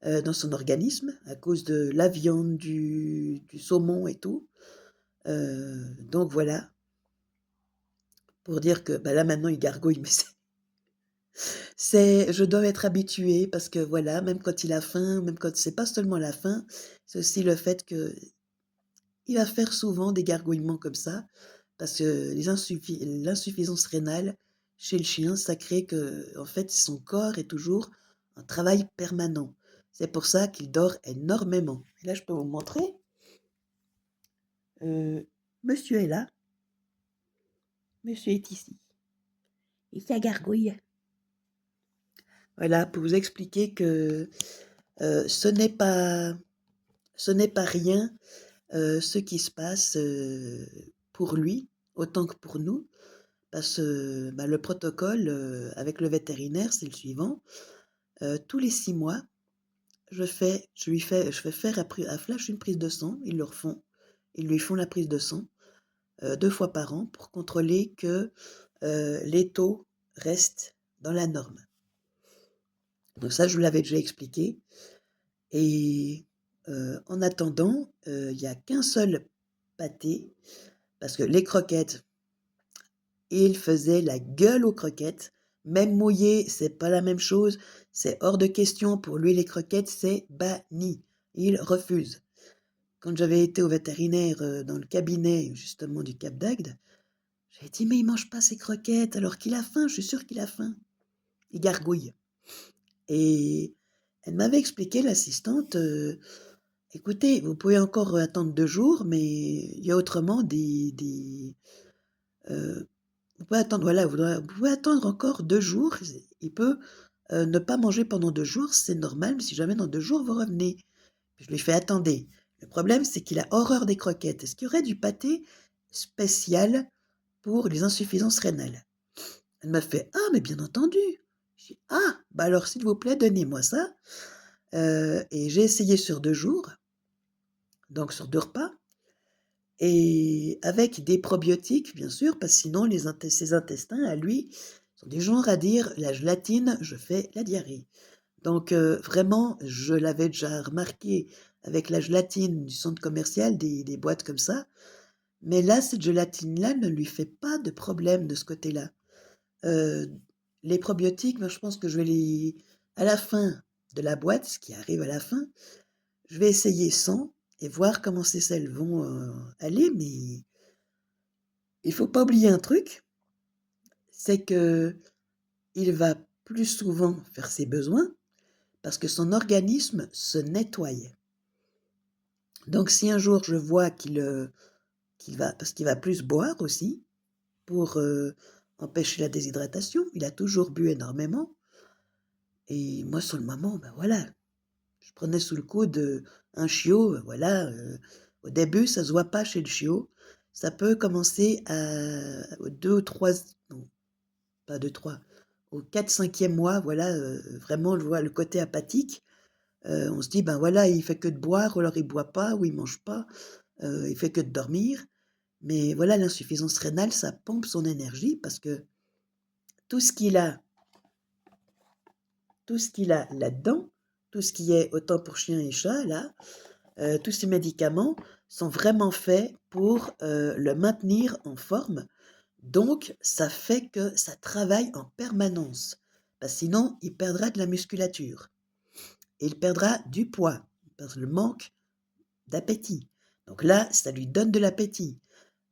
dans son organisme à cause de la viande, du saumon et tout. Donc voilà, pour dire que, bah, là maintenant il gargouille, mais je dois être habituée parce que voilà, même quand il a faim, même quand c'est pas seulement la faim, c'est aussi le fait qu'il va faire souvent des gargouillements comme ça, parce que l'insuffisance rénale chez le chien, ça crée que, en fait, son corps est toujours en travail permanent. C'est pour ça qu'il dort énormément. Et là, je peux vous montrer. Monsieur est là. Monsieur est ici. Et ça gargouille. Voilà, pour vous expliquer que ce n'est pas rien, ce qui se passe, pour lui, autant que pour nous. Parce que, bah, le protocole, avec le vétérinaire, c'est le suivant. Tous les 6 mois, je fais faire à Flash une prise de sang. Ils lui font la prise de sang, 2 fois par an pour contrôler que, les taux restent dans la norme. Donc ça, je vous l'avais déjà expliqué et en attendant, il y a qu'un seul pâté parce que les croquettes, il faisait la gueule aux croquettes, même mouillées, c'est pas la même chose, c'est hors de question pour lui les croquettes, c'est banni. Il refuse. Quand j'avais été au vétérinaire, dans le cabinet justement du Cap d'Agde, j'avais dit: «Mais il mange pas ses croquettes alors qu'il a faim, je suis sûre qu'il a faim». Il gargouille et elle m'avait expliqué l'assistante, «Écoutez, vous pouvez encore attendre 2 jours, mais il y a autrement heu, vous pouvez attendre, voilà, vous pouvez attendre encore 2 jours, il peut, ne pas manger pendant 2 jours, c'est normal, mais si jamais dans 2 jours vous revenez». Je lui fais: «Attendez, le problème c'est qu'il a horreur des croquettes. Est-ce qu'il y aurait du pâté spécial pour les insuffisances rénales?» Elle m'a fait: «Ah mais bien entendu!» J'ai dit: «Ah, bah alors s'il vous plaît donnez-moi ça», et j'ai essayé sur 2 jours, donc sur 2 repas et avec des probiotiques bien sûr, parce que sinon ses intestins à lui sont du genre à dire: «La gélatine, je fais la diarrhée». Donc vraiment, je l'avais déjà remarqué avec la gélatine du centre commercial, des boîtes comme ça, mais là, cette gélatine-là ne lui fait pas de problème de ce côté-là. Heu, les probiotiques, ben, je pense que je vais les à la fin de la boîte, ce qui arrive à la fin, je vais essayer sans et voir comment ces selles vont, aller, mais il faut pas oublier un truc, c'est qu'il va plus souvent faire ses besoins parce que son organisme se nettoie. Donc si un jour je vois qu'il va parce qu'il va plus boire aussi pour, empêcher la déshydratation, il a toujours bu énormément et moi sur le moment, ben, voilà, je prenais sous le coude, un chiot, voilà, au début ça se voit pas chez le chiot, ça peut commencer au 2 ou 3, non, pas 2 3, au 4 5e mois, voilà, vraiment je vois le côté apathique, on se dit: «Ben, voilà, il fait que de boire ou alors il boit pas ou il mange pas, il fait que de dormir». Mais voilà, l'insuffisance rénale, ça pompe son énergie parce que tout ce qu'il a tout ce qu'il a là-dedans, tout ce qui est autant pour chien et chat là, tous ces médicaments sont vraiment faits pour, le maintenir en forme. Donc ça fait que ça travaille en permanence. Parce que sinon, il perdra de la musculature et il perdra du poids, parce que le manque d'appétit. Donc là, ça lui donne de l'appétit.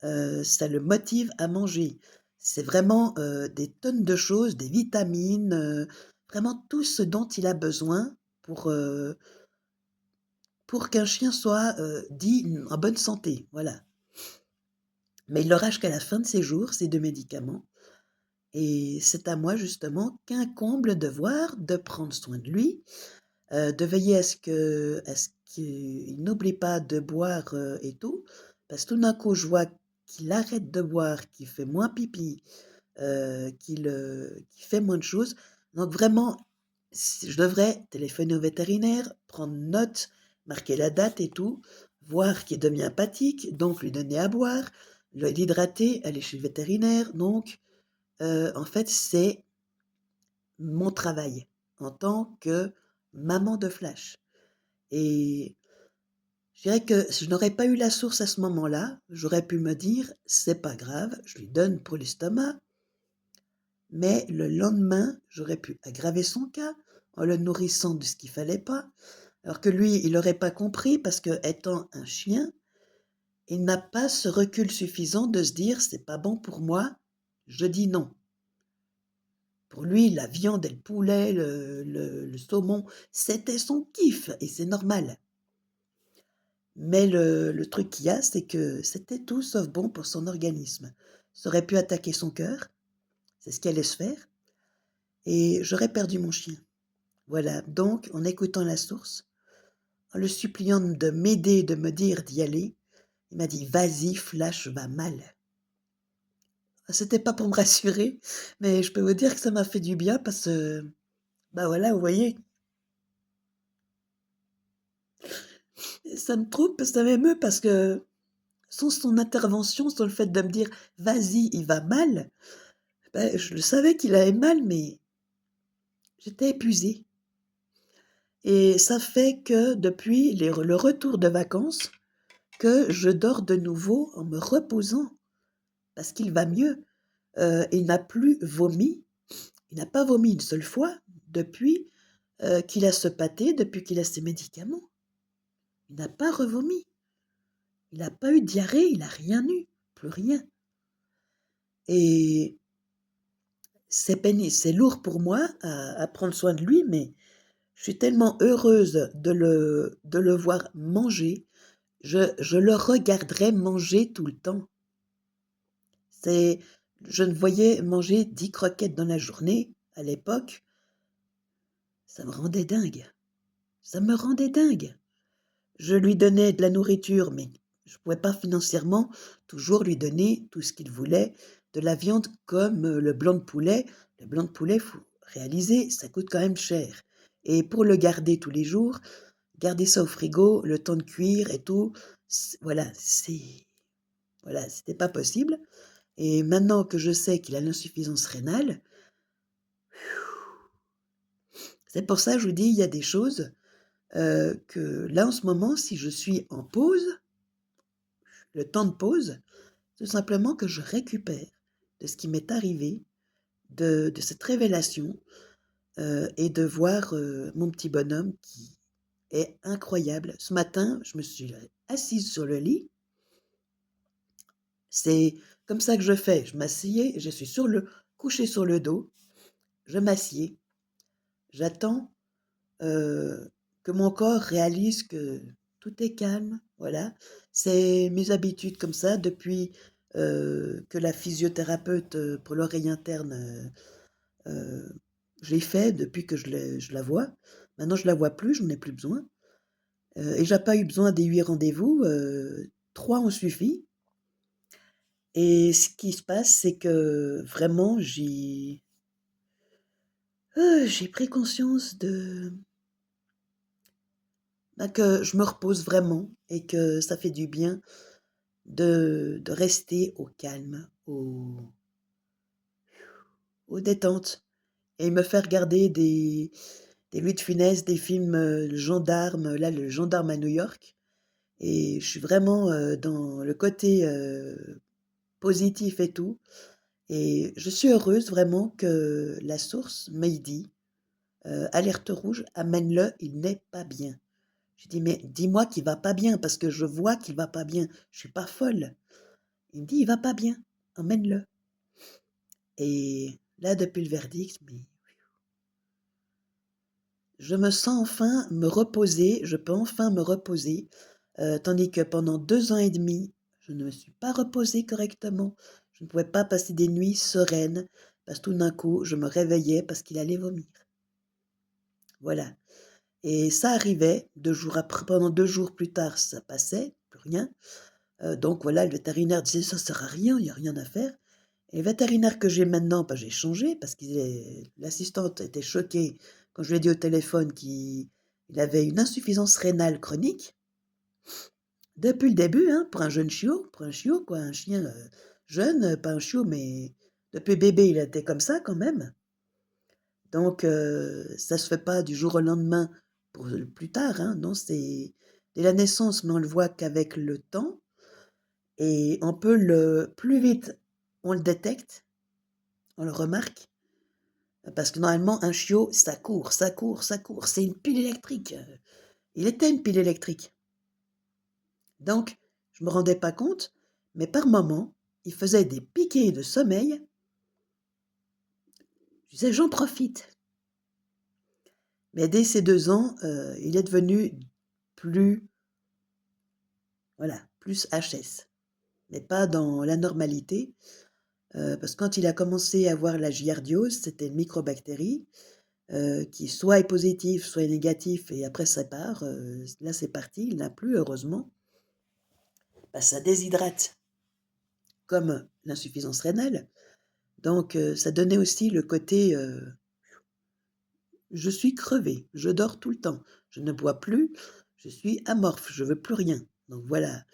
Ça le motive à manger. C'est vraiment, des tonnes de choses, des vitamines, vraiment tout ce dont il a besoin pour qu'un chien soit, dit en bonne santé, voilà. Mais il l'aura jusqu'à la fin de ses jours, ces 2 médicaments et c'est à moi justement qu'incombe le devoir de prendre soin de lui, de veiller à ce qu'il n'oublie pas de boire, et tout. Parce que tout d'un coup, je vois qu'il arrête de boire, qu'il fait moins pipi, qu'il fait moins de choses. Donc vraiment, je devrais téléphoner au vétérinaire, prendre note, marquer la date et tout, voir qu'il devient apathique, donc lui donner à boire, l'hydrater, aller chez le vétérinaire. Donc, en fait, c'est mon travail en tant que maman de flash et je dirais que si je n'aurais pas eu la source à ce moment-là, j'aurais pu me dire: «C'est pas grave, je lui donne pour l'estomac». Mais le lendemain, j'aurais pu aggraver son cas en le nourrissant de ce qu'il fallait pas, alors que lui, il aurait pas compris parce que étant un chien, il n'a pas ce recul suffisant de se dire: «C'est pas bon pour moi, je dis non». Pour lui, la viande et le poulet, le saumon, c'était son kiff et c'est normal. Mais le truc qu'il y a, c'est que c'était tout sauf bon pour son organisme. Ça aurait pu attaquer son cœur, c'est ce qui allait se faire et j'aurais perdu mon chien. Voilà, donc en écoutant la source, en le suppliant de m'aider, de me dire d'y aller, il m'a dit: «Vas-y, Flash va mal». C'était pas pour me rassurer, mais je peux vous dire que ça m'a fait du bien parce que, bah, voilà, vous voyez? Ça me trouble, ça m'émeut parce que sans son intervention, sans le fait de me dire: «Vas-y, il va mal», Je le savais qu'il avait mal, mais j'étais épuisée et ça fait que depuis le retour de vacances, que je dors de nouveau en me reposant parce qu'il va mieux. Il n'a plus vomi, il n'a pas vomi une seule fois depuis, qu'il a ce pâté, depuis qu'il a ses médicaments. Il n'a pas revomi, il n'a pas eu de diarrhée, il n'a rien eu, plus rien et c'est lourd pour moi à prendre soin de lui, mais je suis tellement heureuse de le voir manger. Je le regarderais manger tout le temps. C'est Je le voyais manger 10 croquettes dans la journée, à l'époque, ça me rendait dingue. Ça me rendait dingue. Je lui donnais de la nourriture, mais je pouvais pas financièrement toujours lui donner tout ce qu'il voulait, de la viande comme, le blanc de poulet. Le blanc de poulet, faut réaliser, ça coûte quand même cher et pour le garder tous les jours, garder ça au frigo, le temps de cuire et tout, c'était pas possible et maintenant que je sais qu'il a l'insuffisance rénale, c'est pour ça que je vous dis, il y a des choses, que là, en ce moment, si je suis en pause, le temps de pause, tout simplement que je récupère de ce qui m'est arrivé, de cette révélation, et de voir, mon petit bonhomme qui est incroyable. Ce matin, je me suis assise sur le lit. C'est comme ça que je fais. Je m'assieds, je suis couchée sur le dos, je m'assieds, j'attends, que mon corps réalise que tout est calme, voilà. C'est mes habitudes comme ça depuis, que la physiothérapeute, pour l'oreille interne, je l'ai fait depuis que je la vois. Maintenant je la vois plus, je n'en ai plus besoin, et j'ai pas eu besoin des 8 rendez-vous, 3 ont suffi et ce qui se passe, c'est que vraiment j'ai pris conscience que je me repose vraiment et que ça fait du bien de rester au calme, aux détentes et me faire regarder des Louis de Funès, des films, gendarmes, là, le gendarme à New York et je suis vraiment, dans le côté, positif et tout et je suis heureuse vraiment que la source m'ait dit, «Alerte rouge, amène-le, il n'est pas bien». Je dis: «Mais dis-moi qu'il va pas bien parce que je vois qu'il va pas bien, je suis pas folle». Il me dit: «Il va pas bien, emmène-le» et là, depuis le verdict, mais je me sens enfin me reposer, je peux enfin me reposer, tandis que pendant 2 ans et demi, je ne me suis pas reposée correctement. Je ne pouvais pas passer des nuits sereines parce que tout d'un coup, je me réveillais parce qu'il allait vomir. Voilà et ça arrivait 2 jours après pendant 2 jours plus tard, ça passait, plus rien, donc voilà, le vétérinaire disait: «Ça sert à rien, il y a rien à faire». Et le vétérinaire que j'ai maintenant, j'ai changé parce que l'assistante était choquée quand je lui ai dit au téléphone qu'il avait une insuffisance rénale chronique. Depuis le début, hein, pour un chiot quoi, un chien, jeune, pas un chiot, mais depuis bébé, il était comme ça quand même. Donc ça se fait pas du jour au lendemain pour plus tard, hein. Non, c'est dès la naissance, mais on le voit qu'avec le temps et on peut le plus vite on le détecte, on le remarque. Parce que normalement, un chiot, ça court, ça court, ça court. C'est une pile électrique. Il était une pile électrique. Donc, je me rendais pas compte, mais par moments, il faisait des piqués de sommeil. Je disais, j'en profite. Mais dès ses 2 ans, il est devenu plus, voilà, plus HS. Mais pas dans la normalité. Parce que quand il a commencé à avoir la giardiose, c'était une microbactérie. Qui soit est positif, soit est négatif et après ça part, là c'est parti, il n'a plus heureusement. Ça déshydrate comme l'insuffisance rénale, donc ça donnait aussi le côté, je suis crevée, je dors tout le temps, je ne bois plus, je suis amorphe, je veux plus rien. Donc voilà,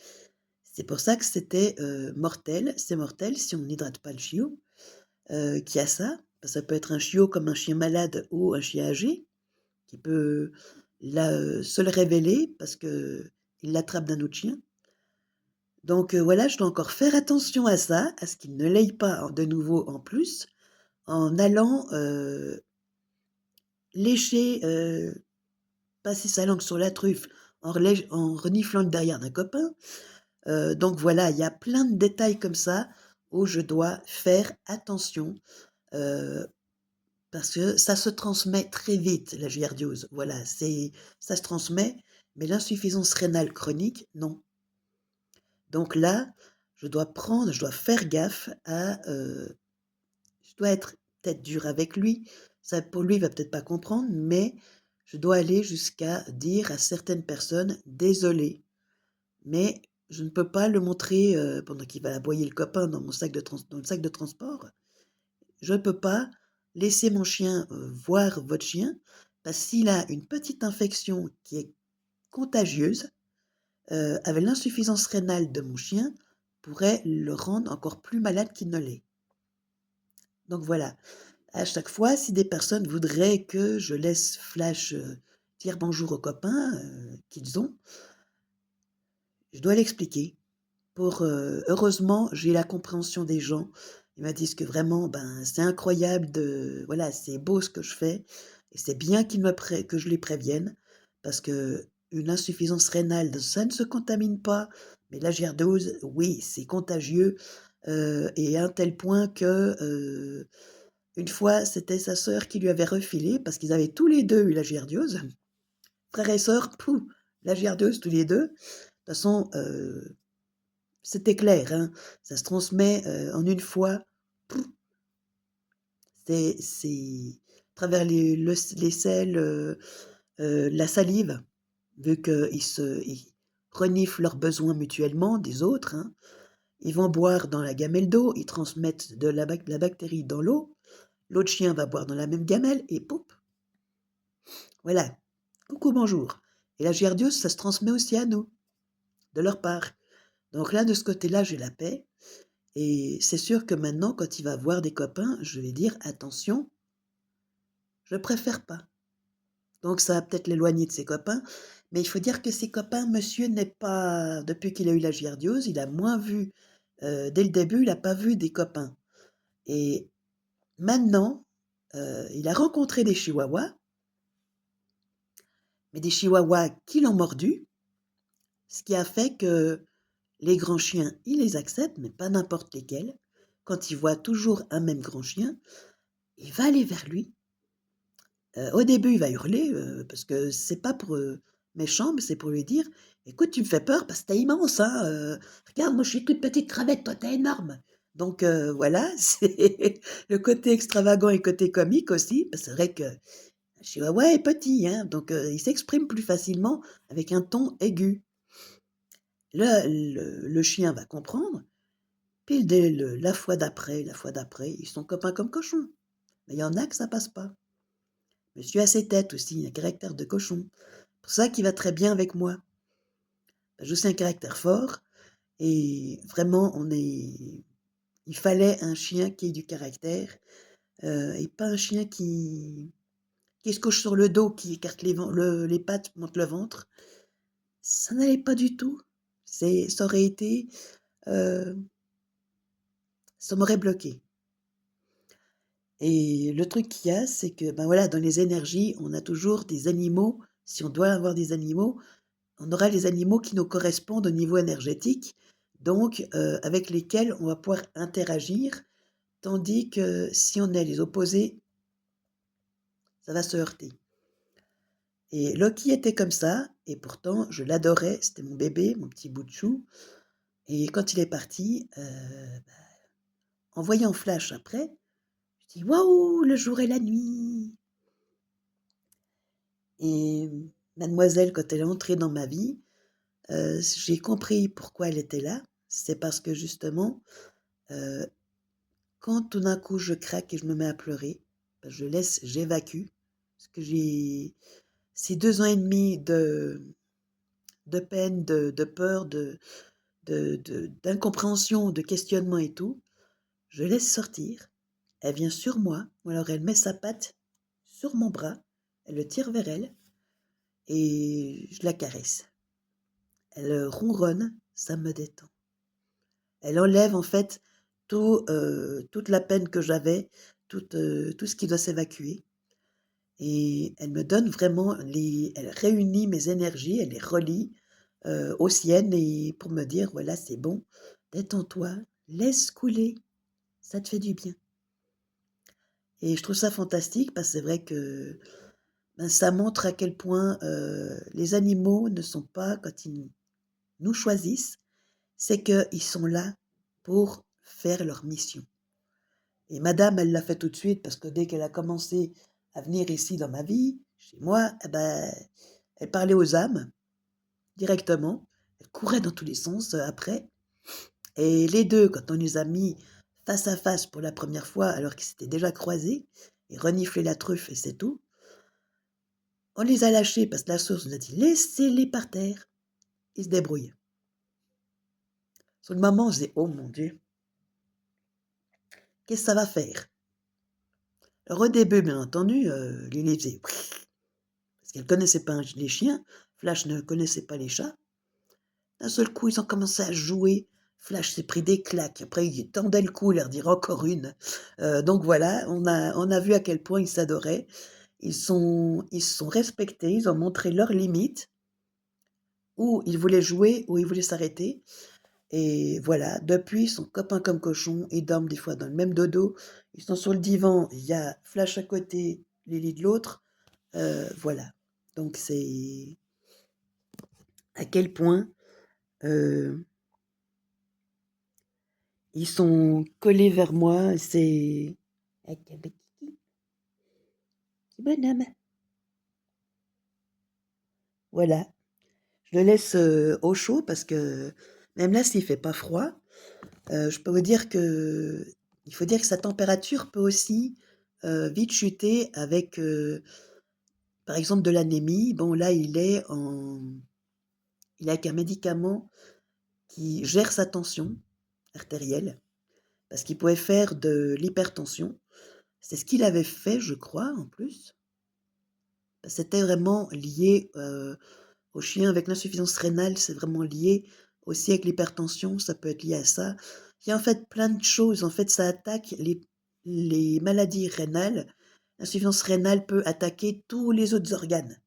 c'est pour ça que c'était, mortel, c'est mortel si on n'hydrate pas le chiot, qui a ça. Ça peut être un chiot comme un chien malade ou un chien âgé qui peut là, se le révéler parce qu'il l'attrape d'un autre chien. Donc voilà, je dois encore faire attention à ça, à ce qu'il ne l'aille pas de nouveau en plus, en allant, lécher, passer sa langue sur la truffe, en reniflant le derrière d'un copain. Donc voilà, il y a plein de détails comme ça où je dois faire attention, heu, parce que ça se transmet très vite la giardiose. Voilà, ça se transmet, mais l'insuffisance rénale chronique, non. Donc là, je dois faire gaffe à, je dois être peut-être dure avec lui. Ça pour lui, il va peut-être pas comprendre, mais je dois aller jusqu'à dire à certaines personnes: «Désolé, mais je ne peux pas le montrer, pendant qu'il va aboyer le copain dans le sac de transport. Je ne peux pas laisser mon chien, voir votre chien, parce que s'il a une petite infection qui est contagieuse, avec l'insuffisance rénale de mon chien, pourrait le rendre encore plus malade qu'il ne l'est». Donc voilà, à chaque fois, si des personnes voudraient que je laisse flash, dire bonjour aux copains, qu'ils ont, je dois l'expliquer. Heureusement, j'ai la compréhension des gens. Ils me disent que vraiment, ben, c'est incroyable de voilà, c'est beau ce que je fais et c'est bien que je les prévienne parce qu'une insuffisance rénale, ça ne se contamine pas, mais la GR12, oui, c'est contagieux, et à un tel point que, une fois, c'était sa sœur qui lui avait refilé parce qu'ils avaient tous les 2 eu la giardiose, frère et sœur, pouf, la giardiose tous les 2. De toute façon, c'était clair, hein, ça se transmet, en une fois, pouf, c'est à travers les selles, la salive, vu ils reniflent leurs besoins mutuellement des autres, hein. Ils vont boire dans la gamelle d'eau, ils transmettent de la bactérie dans l'eau, l'autre chien va boire dans la même gamelle et pouf, voilà. Coucou, bonjour et la giardiose, ça se transmet aussi à nous, de leur part. Donc là, de ce côté-là, j'ai la paix. Et c'est sûr que maintenant, quand il va voir des copains, je vais dire: «Attention, je préfère pas». Donc ça va peut-être l'éloigner de ses copains, mais il faut dire que ses copains, monsieur n'est pas depuis qu'il a eu la giardiose, il a moins vu, dès le début, il a pas vu des copains et maintenant, il a rencontré des chihuahuas, mais des chihuahuas qui l'ont mordu, ce qui a fait que les grands chiens, il les accepte, mais pas n'importe lesquels. Quand il voit toujours un même grand chien, il va aller vers lui. Au début, il va hurler, parce que c'est pas pour, méchant, mais c'est pour lui dire: «Écoute, tu me fais peur parce que tu immense, hein, regarde, moi je suis toute petite crevette, toi tu énorme». Donc voilà, c'est le côté extravagant et le côté comique aussi, c'est vrai que le chihuahua est petit, hein, donc il s'exprime plus facilement avec un ton aigu. Le chien va comprendre, puis dès la fois d'après, ils sont copains comme cochons. Mais il y en a que ça passe pas. Monsieur a ses têtes aussi, un caractère de cochon. Pour ça qu'il va très bien avec moi. J'ai aussi un caractère fort et vraiment il fallait un chien qui ait du caractère, et pas un chien qui se couche sur le dos, qui écarte les pattes, monte le ventre. Ça n'allait pas du tout. Ça aurait été, heu, ça m'aurait bloqué et le truc qu'il y a, c'est que, ben, voilà, dans les énergies, on a toujours des animaux, si on doit avoir des animaux, on aura les animaux qui nous correspondent au niveau énergétique, donc avec lesquels on va pouvoir interagir, tandis que si on est les opposés, ça va se heurter. Et Loki était comme ça, et pourtant je l'adorais, c'était mon bébé, mon petit bout de chou, et quand il est parti, en voyant Flash après, je dis: «Waouh, le jour et la nuit!» Et mademoiselle, quand elle est entrée dans ma vie, j'ai compris pourquoi elle était là. C'est parce que justement, heu quand tout d'un coup je craque et je me mets à pleurer, bah, j'évacue. Parce que j'ai ces 2 ans et demi de peine, de peur, d'incompréhension, de questionnement et tout, je laisse sortir elle vient sur moi, ou alors elle met sa patte sur mon bras, elle le tire vers elle et je la caresse. Elle ronronne, ça me détend. Elle enlève en fait toute la peine que j'avais, tout ce qui doit s'évacuer et elle me donne vraiment elle réunit mes énergies, elle les relie, aux siennes et pour me dire: «Voilà, c'est bon, détends-toi, laisse couler, ça te fait du bien» et je trouve ça fantastique parce que c'est vrai que, ben, ça montre à quel point, les animaux ne sont pas quand ils nous choisissent, c'est qu'ils sont là pour faire leur mission. Et madame, elle l'a fait tout de suite parce que dès qu'elle a commencé à venir ici dans ma vie, chez moi, eh ben, elle parlait aux âmes directement. Elle courait dans tous les sens, après et les 2, quand on les a mis face à face pour la première fois alors qu'ils s'étaient déjà croisés et reniflé la truffe et c'est tout, on les a lâchés parce que la source nous a dit: «Laissez-les par terre, ils se débrouillent». Sur le moment, on se dit: «Oh mon Dieu, qu'est-ce que ça va faire?» Alors au début, bien entendu, Lily faisait parce qu'elle connaissait pas les chiens, Flash ne connaissait pas les chats. D'un seul coup, ils ont commencé à jouer. Flash s'est pris des claques. Après, il tendait le cou, leur dire encore une. Donc voilà, on a vu à quel point ils s'adoraient. Ils se sont respectés, ils ont montré leurs limites, où ils voulaient jouer, où ils voulaient s'arrêter. Et voilà, depuis, ils sont copains comme cochons. Ils dorment des fois dans le même dodo. Ils sont sur le divan, il y a Flash à côté, Lily de l'autre. Voilà. Donc c'est à quel point ils sont collés vers moi, c'est avec un petit bonhomme. Voilà, je le laisse, au chaud parce que même là, s'il fait pas froid, je peux vous dire que il faut dire que sa température peut aussi, vite chuter avec, par exemple de l'anémie. Bon là, il est avec un médicament qui gère sa tension artérielle parce qu'il pouvait faire de l'hypertension. C'est ce qu'il avait fait, je crois, en plus. C'était vraiment lié, au chien avec l'insuffisance rénale, c'est vraiment lié aussi avec l'hypertension, ça peut être lié à ça. Il y a en fait plein de choses, en fait, ça attaque les maladies rénales. L'insuffisance rénale peut attaquer tous les autres organes.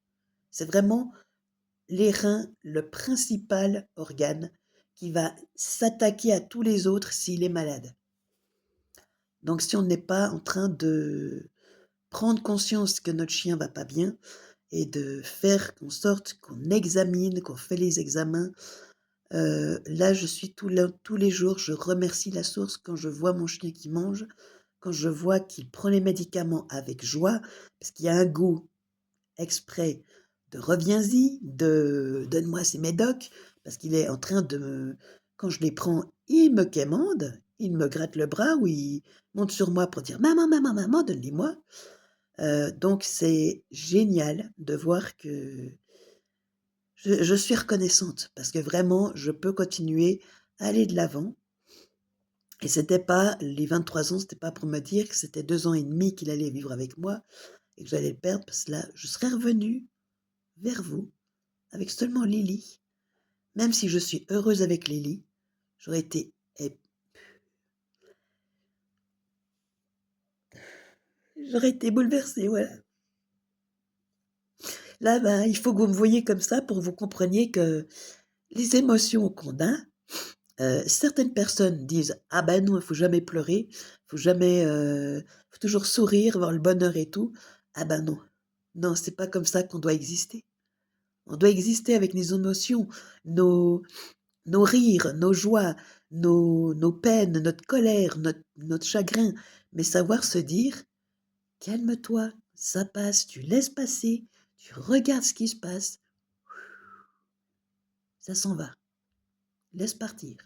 C'est vraiment les reins, le principal organe qui va s'attaquer à tous les autres s'il est malade. Donc si on n'est pas en train de prendre conscience que notre chien va pas bien et de faire en sorte qu'on examine, qu'on fait les examens. Là, je suis tous les jours, je remercie la source quand je vois mon chien qui mange, quand je vois qu'il prend les médicaments avec joie, parce qu'il y a un goût exprès de «reviens-y», de «donne-moi ces médocs», parce qu'il est en train de me quand je les prends, il me quémande, il me gratte le bras ou il monte sur moi pour dire: «Maman, maman, maman, donne-les-moi». Donc c'est génial de voir que je suis reconnaissante parce que vraiment je peux continuer à aller de l'avant et c'était pas les 23 ans, c'était pas pour me dire que c'était 2 ans et demi qu'il allait vivre avec moi et que j'allais le perdre parce que là, je serais revenue vers vous avec seulement Lily. Même si je suis heureuse avec Lily, j'aurais été ép j'aurais été bouleversée, voilà. Là, ben, il faut que vous me voyiez comme ça pour que vous compreniez que les émotions qu'on a, certaines personnes disent: «Ah ben non, il faut jamais pleurer, faut jamais, faut toujours sourire, voir le bonheur et tout». Ah ben non, non, c'est pas comme ça qu'on doit exister. On doit exister avec les émotions, nos nos rires, nos joies, nos peines, notre colère, notre chagrin, mais savoir se dire: «Calme-toi, ça passe, tu laisses passer, tu regardes ce qui se passe, ça s'en va, laisse partir».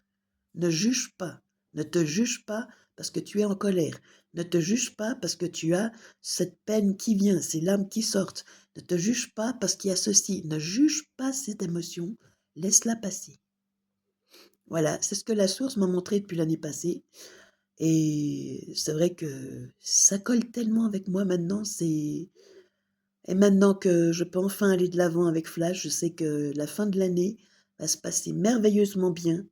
Ne juge pas, ne te juge pas parce que tu es en colère, ne te juge pas parce que tu as cette peine qui vient, ces larmes qui sortent, ne te juge pas parce qu'il y a ceci, ne juge pas cette émotion, laisse-la passer. Voilà, c'est ce que la source m'a montré depuis l'année passée. et c'est vrai que ça colle tellement avec moi maintenant, c'est et maintenant que je peux enfin aller de l'avant avec Flash, je sais que la fin de l'année va se passer merveilleusement bien.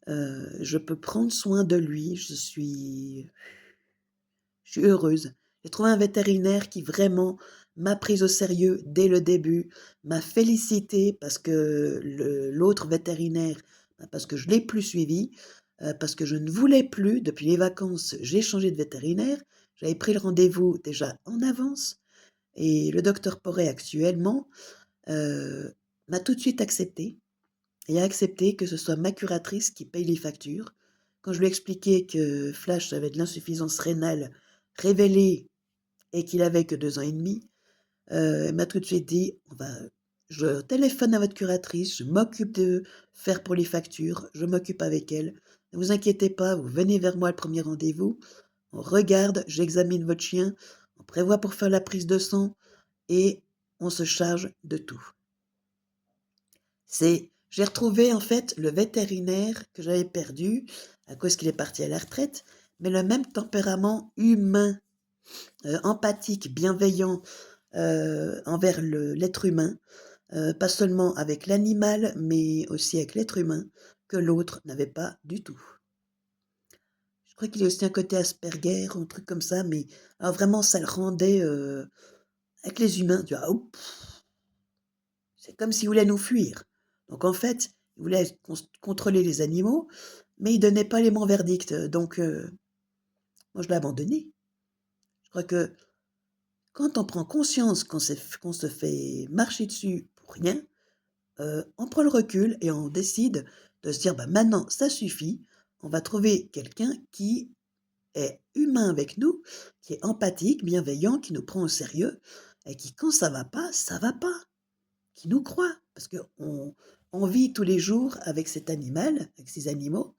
Je peux prendre soin de lui, je suis heureuse. J'ai trouvé un vétérinaire qui vraiment m'a prise au sérieux dès le début, m'a félicité parce que l'autre vétérinaire, parce que je l'ai plus suivi, parce que je ne voulais plus, depuis les vacances, j'ai changé de vétérinaire. J'avais pris le rendez-vous déjà en avance et le docteur Poré actuellement euh, m'a tout de suite accepté et a accepté que ce soit ma curatrice qui paye les factures. Quand je lui ai expliqué que Flash avait de l'insuffisance rénale révélée et qu'il avait que 2 ans et demi, elle m'a tout de suite dit: «On va je téléphone à votre curatrice, je m'occupe de faire pour les factures, je m'occupe avec elle. Ne vous inquiétez pas, vous venez vers moi le premier rendez-vous, on regarde, j'examine votre chien, on prévoit pour faire la prise de sang et on se charge de tout». J'ai retrouvé en fait le vétérinaire que j'avais perdu à cause qu'il est parti à la retraite, mais le même tempérament humain, empathique, bienveillant, envers l'être humain, pas seulement avec l'animal, mais aussi avec l'être humain, que l'autre n'avait pas du tout. Je crois qu'il y a aussi un côté Asperger, un truc comme ça, mais alors vraiment ça le rendait, avec les humains, tu vois? Oh, c'est comme s'il voulait nous fuir. Donc en fait, il voulait contrôler les animaux, mais il donnait pas les bons verdicts. Donc moi je l'ai abandonné. Je crois que quand on prend conscience qu'on se fait marcher dessus pour rien, on prend le recul et on décide de se dire: «Bah, maintenant ça suffit, on va trouver quelqu'un qui est humain avec nous, qui est empathique, bienveillant, qui nous prend au sérieux et qui quand ça va pas, qui nous croit». Parce qu'on vit tous les jours avec cet animal, avec ces animaux,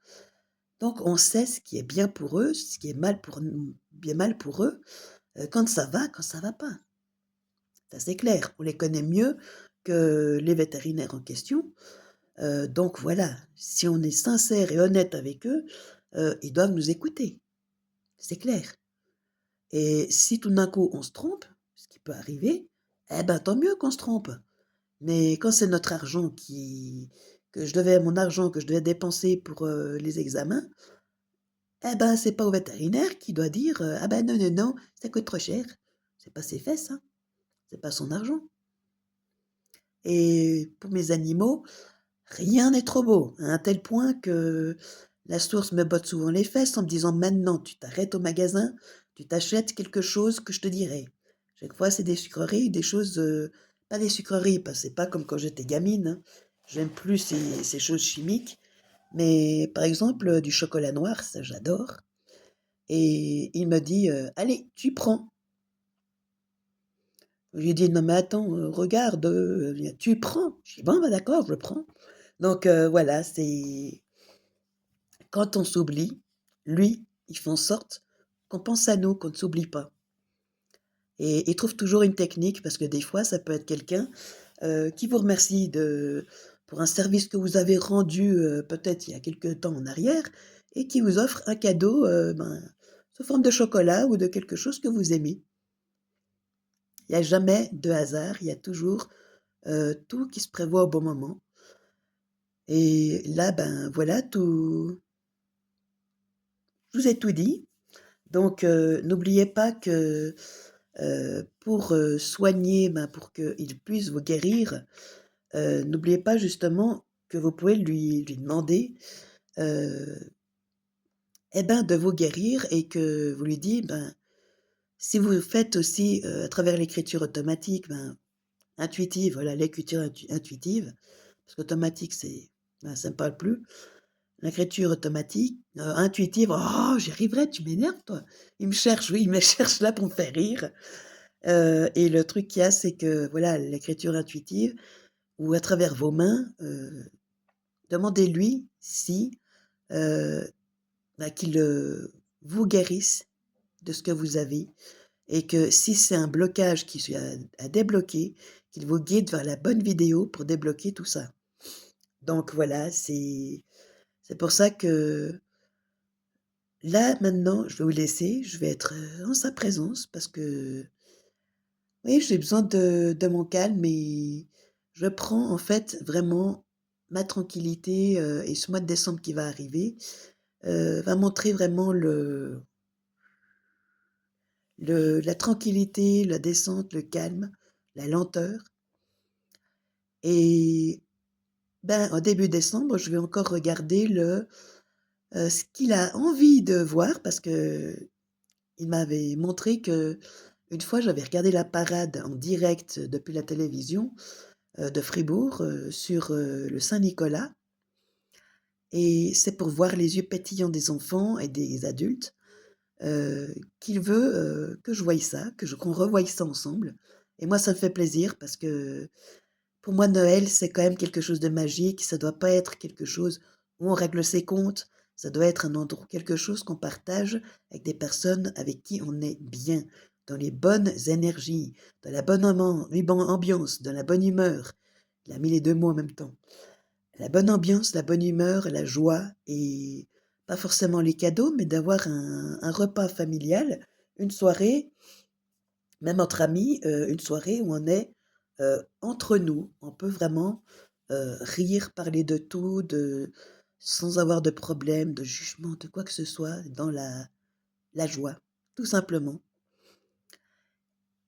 donc on sait ce qui est bien pour eux, ce qui est mal pour nous bien mal pour eux, quand ça va pas. Ça c'est clair, on les connaît mieux que les vétérinaires en question. Donc voilà, si on est sincère et honnête avec eux, ils doivent nous écouter, c'est clair. Et si tout d'un coup on se trompe, ce qui peut arriver, eh ben tant mieux qu'on se trompe. Mais quand c'est notre argent mon argent que je devais dépenser pour, les examens, eh ben c'est pas au vétérinaire qui doit dire, «Ah ben non, non, non, ça coûte trop cher». C'est pas ses fesses, hein, c'est pas son argent. Et pour mes animaux, rien n'est trop beau, à un tel point que la source me botte souvent les fesses en me disant: «Maintenant, tu t'arrêtes au magasin, tu t'achètes quelque chose que je te dirai». Chaque fois, c'est des sucreries, des choses, pas des sucreries, parce que c'est pas comme quand j'étais gamine, hein. J'aime plus ces choses chimiques, mais par exemple, du chocolat noir, ça j'adore et il me dit: «Allez, tu prends». Je lui dis: «Non mais attends, regarde, tu prends». Je dis: «Bon, bah, d'accord, je prends». Donc voilà, c'est quand on s'oublie, lui, il fait en sorte qu'on pense à nous, qu'on ne s'oublie pas et il trouve toujours une technique parce que des fois, ça peut être quelqu'un, qui vous remercie pour un service que vous avez rendu, peut-être il y a quelque temps en arrière et qui vous offre un cadeau, sous forme de chocolat ou de quelque chose que vous aimez. Il y a jamais de hasard, il y a toujours, tout qui se prévoit au bon moment et là, ben, voilà, je vous ai tout dit. Donc n'oubliez pas que, pour, soigner, pour qu'il puisse vous guérir, n'oubliez pas justement que vous pouvez lui demander, heu, de vous guérir et que vous lui dites, si vous faites aussi, à travers l'écriture automatique, intuitive, voilà, l'écriture intuitive, parce qu'automatique ça me parle plus. L'écriture automatique, intuitive, oh j'y arriverai, tu m'énerves toi. Il me cherche, oui, il me cherche là pour me faire rire. Et le truc qu'il y a, c'est que voilà, l'écriture intuitive ou à travers vos mains, demandez-lui si, heu, qu'il, vous guérisse de ce que vous avez et que si c'est un blocage qui soit à débloquer, qu'il vous guide vers la bonne vidéo pour débloquer tout ça. Donc voilà, c'est pour ça que Là, maintenant, je vais vous laisser, je vais être, en sa présence parce que, oui, j'ai besoin de mon calme et je prends, en fait, vraiment ma tranquillité, et ce mois de décembre qui va arriver, va montrer vraiment la tranquillité, la descente, le calme, la lenteur et ben, en début décembre, je vais encore regarder ce qu'il a envie de voir parce qu'il m'avait montré que une fois, j'avais regardé la parade en direct depuis la télévision, de Fribourg, sur, le Saint-Nicolas et c'est pour voir les yeux pétillants des enfants et des adultes, qu'il veut, que je voie ça, qu'on revoie ça ensemble et moi, ça me fait plaisir parce que pour moi, Noël, c'est quand même quelque chose de magique. Ça doit pas être quelque chose où on règle ses comptes. Ça doit être un endroit quelque chose qu'on partage avec des personnes avec qui on est bien, dans les bonnes énergies, dans la bonne ambiance, dans la bonne humeur. Il a mis les 2 mots en même temps. La bonne ambiance, la bonne humeur, la joie et pas forcément les cadeaux, mais d'avoir un repas familial, une soirée même entre amis, une soirée où on est, entre nous. On peut vraiment, rire, parler de tout, sans avoir de problème, de jugement, de quoi que ce soit, dans la joie, tout simplement.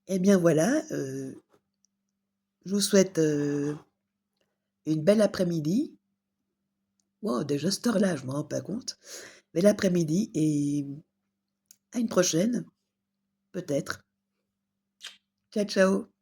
Eh bien voilà, je vous souhaite, une belle après-midi. Wow, déjà cette heure-là, je me rends pas compte. Belle après-midi et à une prochaine, peut-être. Ciao, ciao.